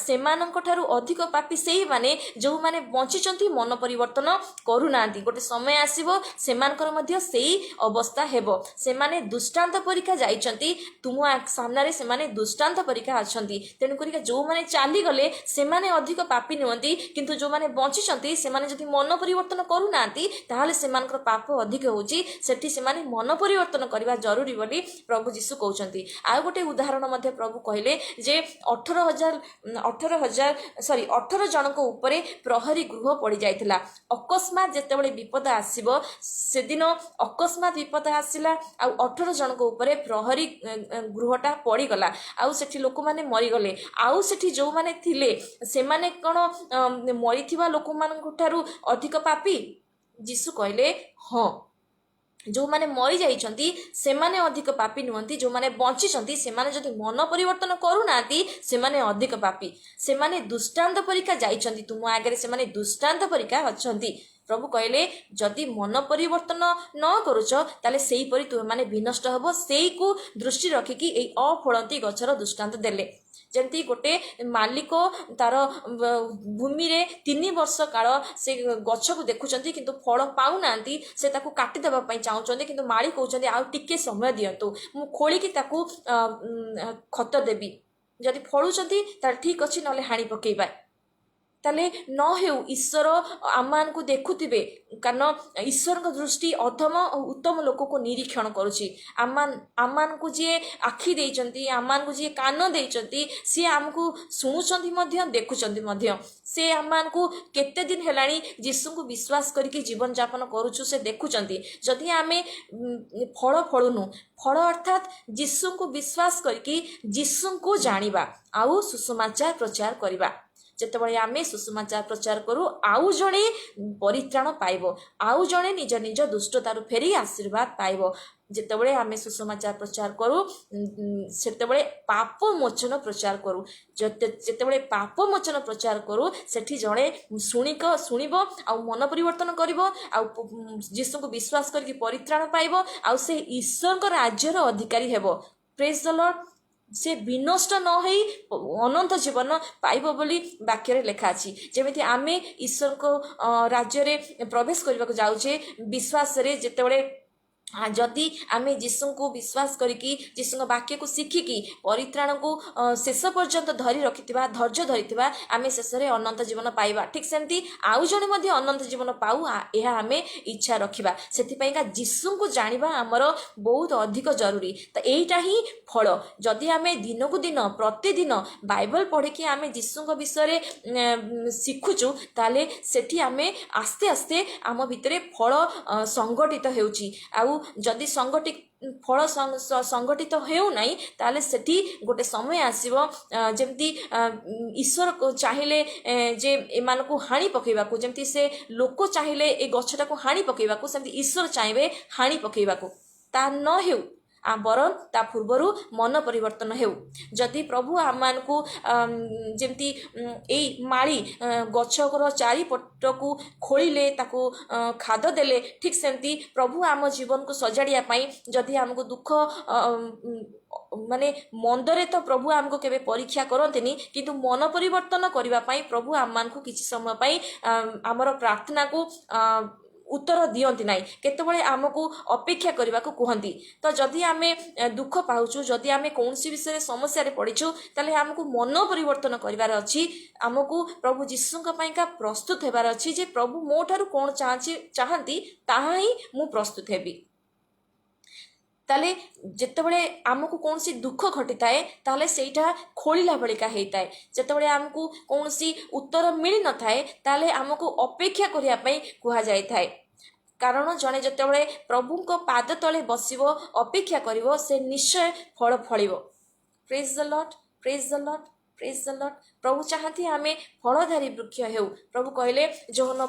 ସେମାନଙ୍କ ଠାରୁ ଅଧିକ ପାପୀ ସେଇମାନେ ଯେଉଁମାନେ ବଞ୍ଚିଛନ୍ତି ମନ ପରିବର୍ତ୍ତନ କରୁନାହାନ୍ତି। ଗୋଟେ ସମୟ ଆସିବ ସେମାନଙ୍କର ମଧ୍ୟ ସେଇ ଅବସ୍ଥା ହେବ। ସେମାନେ ଦୃଷ୍ଟାନ୍ତ ପରୀକ୍ଷା ଯାଇଛନ୍ତି, ତୁମ ସାମ୍ନାରେ ସେମାନେ ଦୃଷ୍ଟାନ୍ତ ପରୀକ୍ଷା ଅଛନ୍ତି। ତେଣୁକରି ଯେଉଁମାନେ ଚାଲିଗଲେ ସେମାନେ ଅଧିକ ପାପୀ ନୁହନ୍ତି, କିନ୍ତୁ ଯେଉଁମାନେ ବଞ୍ଚିଛନ୍ତି ସେମାନେ ଯଦି ମନ ପରିବର୍ତ୍ତନ କରୁନାହାନ୍ତି ତାହେଲେ ସେମାନଙ୍କର ପାପ ଅଧିକ ହେଉଛି। ସେଠି ସେମାନେ ମନ ପରିବର୍ତ୍ତନ କରିବା ଜରୁରୀ ବୋଲି ପ୍ରଭୁ ଯୀଶୁ କହୁଛନ୍ତି। ଆଉ ଗୋଟେ ଉଦାହରଣ ମଧ୍ୟ ପ୍ରଭୁ କହିଲେ ଯେ 18 ଜଣଙ୍କ ଉପରେ ପ୍ରହରୀ ଗୃହ ପଡ଼ିଯାଇଥିଲା। ଅକସ୍ମାତ୍ ଯେତେବେଳେ ବିପଦ ଆସିବ, ସେଦିନ ଅକସ୍ମାତ୍ ବିପଦ ଆସିଲା ଆଉ 18 ଜଣଙ୍କ ଉପରେ ପ୍ରହରୀ ଗୃହଟା ପଡ଼ିଗଲା ଆଉ ସେଠି ଲୋକମାନେ ମରିଗଲେ। ଆଉ ସେଠି ଯେଉଁମାନେ ଥିଲେ ସେମାନେ କ'ଣ ମରିଥିବା ଲୋକମାନଙ୍କ ଠାରୁ ଅଧିକ ପାପୀ? ଯୀଶୁ କହିଲେ ହଁ, ଯେଉଁମାନେ ମରିଯାଇଛନ୍ତି ସେମାନେ ଅଧିକ ପାପୀ ନୁହନ୍ତି, ଯେଉଁମାନେ ବଞ୍ଚିଛନ୍ତି ସେମାନେ ଯଦି ମନ ପରିବର୍ତ୍ତନ କରୁନାହାନ୍ତି ସେମାନେ ଅଧିକ ପାପୀ। ସେମାନେ ଦୃଷ୍ଟାନ୍ତ ପରୀକ୍ଷା ଯାଇଛନ୍ତି, ତୁମ ଆଗରେ ସେମାନେ ଦୃଷ୍ଟାନ୍ତ ପରୀକ୍ଷା ଅଛନ୍ତି। ପ୍ରଭୁ କହିଲେ ଯଦି ମନ ପରିବର୍ତ୍ତନ ନ କରୁଛ ତାହେଲେ ସେଇପରି ତୁମେମାନେ ବିନଷ୍ଟ ହେବ। ସେଇକୁ ଦୃଷ୍ଟି ରଖିକି ଏଇ ଅଫଳନ୍ତି ଗଛର ଦୃଷ୍ଟାନ୍ତ ଦେଲେ। ଯେମିତି ଗୋଟେ ମାଲିକ ତାର ଭୂମିରେ 3 ବର୍ଷ କାଳ ସେ ଗଛକୁ ଦେଖୁଛନ୍ତି କିନ୍ତୁ ଫଳ ପାଉନାହାନ୍ତି, ସେ ତାକୁ କାଟିଦେବା ପାଇଁ ଚାହୁଁଛନ୍ତି, କିନ୍ତୁ ମାଳି କହୁଛନ୍ତି ଆଉ ଟିକେ ସମୟ ଦିଅନ୍ତୁ, ମୁଁ ଖୋଳିକି ତାକୁ ଖତ ଦେବି, ଯଦି ଫଳୁଛନ୍ତି ତାହେଲେ ଠିକ୍ ଅଛି, ନହେଲେ ହାଣି ପକେଇବା। ତାହେଲେ ନ ହେଉ, ଈଶ୍ୱର ଆମମାନଙ୍କୁ ଦେଖୁଥିବେ, କାରଣ ଈଶ୍ୱରଙ୍କ ଦୃଷ୍ଟି ଅଧମ ଓ ଉତ୍ତମ ଲୋକକୁ ନିରୀକ୍ଷଣ କରୁଛି। ଆମମାନଙ୍କୁ ଯିଏ ଆଖି ଦେଇଛନ୍ତି, ଆମମାନଙ୍କୁ ଯିଏ କାନ ଦେଇଛନ୍ତି, ସିଏ ଆମକୁ ଶୁଣୁଛନ୍ତି ମଧ୍ୟ ଦେଖୁଛନ୍ତି ମଧ୍ୟ। ସେ ଆମମାନଙ୍କୁ କେତେ ଦିନ ହେଲାଣି ଯୀଶୁଙ୍କୁ ବିଶ୍ୱାସ କରିକି ଜୀବନଯାପନ କରୁଛୁ ସେ ଦେଖୁଛନ୍ତି। ଯଦି ଆମେ ଫଳ ଫଳୁନୁ, ଫଳ ଅର୍ଥାତ୍ ଯୀଶୁଙ୍କୁ ବିଶ୍ୱାସ କରିକି ଯୀଶୁଙ୍କୁ ଜାଣିବା ଆଉ ସୁସମାଚାର ପ୍ରଚାର କରିବା। ଯେତେବେଳେ ଆମେ ସୁସମାଚାର ପ୍ରଚାର କରୁ ଆଉ ଜଣେ ପରିତ୍ରାଣ ପାଇବ, ଆଉ ଜଣେ ନିଜ ନିଜ ଦୁଷ୍ଟତାରୁ ଫେରି ଆଶୀର୍ବାଦ ପାଇବ। ଯେତେବେଳେ ଆମେ ସୁସମାଚାର ପ୍ରଚାର କରୁ ସେତେବେଳେ ପାପ ମୋଚନ ପ୍ରଚାର କରୁ। ଯେତେବେଳେ ପାପ ମୋଚନ ପ୍ରଚାର କରୁ ସେଠି ଜଣେ ଶୁଣିବ ଆଉ ମନ ପରିବର୍ତ୍ତନ କରିବ ଆଉ ଯୀଶୁଙ୍କୁ ବିଶ୍ୱାସ କରିକି ପରିତ୍ରାଣ ପାଇବ ଆଉ ସେ ଈଶ୍ୱରଙ୍କ ରାଜ୍ୟର ଅଧିକାରୀ ହେବ। ପ୍ରେଜ୍ ଦ ଲର୍ଡ। ସେ ବିନଷ୍ଟ ନ ହୋଇ ଅନନ୍ତ ଜୀବନ ପାଇବ ବୋଲି ବାକ୍ୟରେ ଲେଖା ଅଛି। ଯେମିତି ଆମେ ଈଶ୍ୱରଙ୍କ ରାଜ୍ୟରେ ପ୍ରବେଶ କରିବାକୁ ଯାଉଛେ ବିଶ୍ୱାସରେ, ଯେତେବେଳେ ଯଦି ଆମେ ଯୀଶୁଙ୍କୁ ବିଶ୍ୱାସ କରିକି ଯୀଶୁଙ୍କ ବାକ୍ୟକୁ ଶିଖିକି ପରିତ୍ରାଣକୁ ଶେଷ ପର୍ଯ୍ୟନ୍ତ ଧରି ରଖିଥିବା, ଧୈର୍ଯ୍ୟ ଧରିଥିବା, ଆମେ ଶେଷରେ ଅନନ୍ତ ଜୀବନ ପାଇବା। ଠିକ୍ ସେମିତି ଆଉ ଜଣେ ମଧ୍ୟ ଅନନ୍ତ ଜୀବନ ପାଉ, ଏହା ଆମେ ଇଚ୍ଛା ରଖିବା। ସେଥିପାଇଁକା ଯୀଶୁଙ୍କୁ ଜାଣିବା ଆମର ବହୁତ ଅଧିକ ଜରୁରୀ। ତ ଏଇଟା ହିଁ ଫଳ। ଯଦି ଆମେ ଦିନକୁ ଦିନ ପ୍ରତିଦିନ ବାଇବଲ ପଢ଼ିକି ଆମେ ଯୀଶୁଙ୍କ ବିଷୟରେ ଶିଖୁଛୁ ତାହେଲେ ସେଠି ଆମେ ଆସ୍ତେ ଆସ୍ତେ ଆମ ଭିତରେ ଫଳ ସଂଗଠିତ ହେଉଛି ଆଉ जदि फल संगठित हेउनाई ताले सेठी गोटे समय आसीबो जेमती ईश्वर को चाहिए जे एमानकु हाणी पकेबाकू जेमती से लोक चाहिए ए गछटाकू हाणी पकेबाकू सेमती ईश्वर चाहिए हाणी पकेबाकू ता न हेउ बरं ता पूर्वरु मन परिवर्तन हेउ जदि प्रभु आमको जमती एई माड़ी गछर चारिपटकू खोलिले ताकू खाद देले ठीक सेमती प्रभु आम जीवन को सजाड़िया पाई जदि आमको दुख माने मंदरे तो प्रभु आमको केबे परीक्षा करंतिनी किंतु मन परिवर्तन करबा पाई प्रभु आमको किछि समय पाई आमर प्रार्थना को उत्तर दियंती नाई केतबळे आमको अपेक्षा करबा को कहंती तो जदि आमे दुख पाउछु जदि आमे कोनसी विषय समस्या रे पडिछु ताले आमको मन परिवर्तन करिवार अछि आमको प्रभु जीशुଙ୍କ पाइका प्रस्तुत हेबार अछि जे प्रभु मोठारु कोन चाहंती ताहा ही मु प्रस्तुत हेबी ताले जेतेबळे आमको कोनसी दुख घटिताए ताले सेटा खोलिला बळिका हेइताए जेतेबळे आमको कोनसी उत्तर मिली न थाए ताले आमको अपेक्षा करिया पई कुहा जाय थाए कारण जने जेतेबळे प्रभु को पाद तळे बसिबो अपेक्षा करिवो से निश्चय फल फळिवो praise the Lord praise the Lord praise the Lord प्रभु चाहती आमे फलधारी वृक्ष हेउ प्रभु कहले जोहन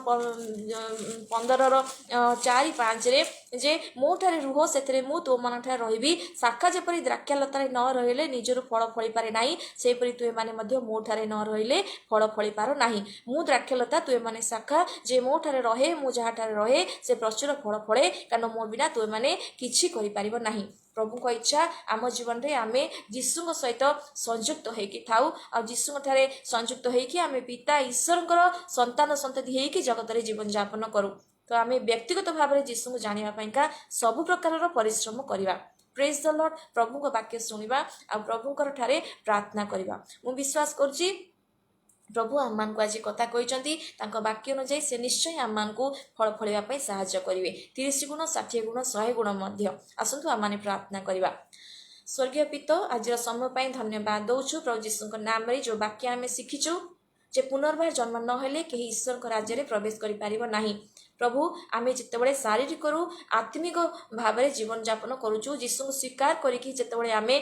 15:4-5 रे जे मोठारे रुह सेतरे मु तो मनठारे रहिबी शाखा जेपरि द्राक्षालतारे न रहिले निजरु फल फळि पारे नाही सेपरि तुए माने मध्ये मोठारे न रहिले फल फळि पारो नाही मु द्राक्षालता तुए माने शाखा जे मोठारे रहे मु जहाठारे रहे से प्रचुर फल फळे कारण मो बिना तुए माने किछि करि पारिबो नाही प्रभु को इच्छा आम जीवन रे आमे जीशु सहित संयुक्त होइकी थाउ आ जीशु ठारे संयुक्त होइकी आमे पिता ईश्वरकर संतान संतति होइकी जगत रे जीवन यापन करू तो आमे व्यक्तिगत भाव रे जीशु को जानिबा पइका सब प्रकार रो परिश्रम करिवा प्रेज द लॉर्ड प्रभु को वाक्य सुनिबा आ प्रभु कर ठारे प्रार्थना करिवा मु विश्वास करछि प्रभु आम को आज कथा कहते वाक्य अनुसार से निश्चय आम को फल फल साहाय्य करेंगे 30 गुण 60 गुण 100 गुण आसतु आम प्रार्थना करवा स्वर्गीय पिता आज समय धन्यवाद दौचु प्रभु जीशु नाम रे जो वाक्य आम शिखीचु जे पुनर्बार जन्म नहेले कहीं ईश्वर राज्य में प्रवेश कर प्रभु आमे जितेबळे शारीरिक आत्मिक भाव में जीवन यापन करूचु जीशु स्वीकार करिकि जितेबळे आमे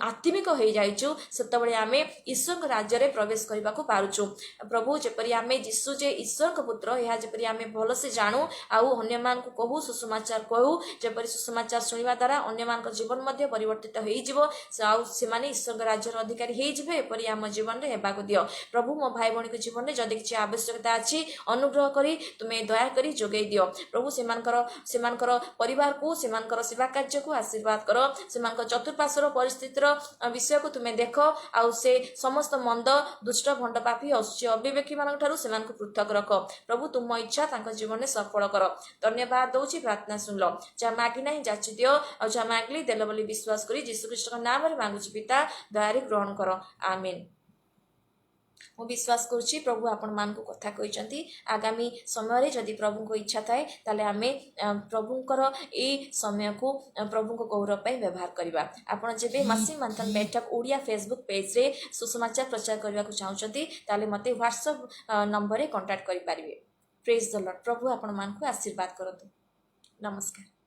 आत्मिक हो जाइचु सेतेबळे आमे ईश्वर राज्य में प्रवेश करबा को पारुचु प्रभु जेपरि आमे जीशु जे ईश्वर का पुत्र या जेपरि आमे भल से जानू आउ अन्य मान को कहू सुसमाचार कहू जेपरि सुसमाचार सुनिबा द्वारा अन्य मान जीवन मध्ये परिवर्तित हो जिवो आउ से माने ईश्वर राज्य अधिकारी हो जिवे एपरि आम जीवन रे हेबा को दियो प्रभु मो भाई भौणी को जीवन में जदि किसी आवश्यकता अछि अनुग्रह करी तुम्हें दया करी जोगई दियो प्रभु सेमानकर परिवार को सेमानकर सेवा कार्य को आशीर्वाद करो सेमानकर चतुर्पार्श्वर परिस्थितिर विषय को तुम्हें देख आउ से समस्त मंद दुष्ट भंड पापी असुची अविवेकी मान ठारू सेमानक पृथक रख प्रभु तुम इच्छा तांको जीवन में सफल कर धन्यवाद दउची प्रार्थना सुनलो जा मागी नहीं जाची दियो आ जा मागली देलो बोली विश्वास करी यीशु ख्रीष्ट नाम रे मांगुची पिता दयारे ग्रहण करो आमीन मु विश्वास करुच्ची प्रभु आपण मान को कथा कहते आगामी समय जदि प्रभु को इच्छा थाए ताले आमे प्रभुंकर ए समय को प्रभु को गौरव पाई व्यवहार करबा आपण जेबे मासी मंथन बैठक ओडिया फेसबुक पेज रे सुसमाचार प्रचार करबा को चाहउचंती ताले मते व्हाट्सएप नंबर रे कांटेक्ट करि पारिबे प्रेज द लॉर्ड प्रभु आपण मान को आशीर्वाद करतु नमस्कार।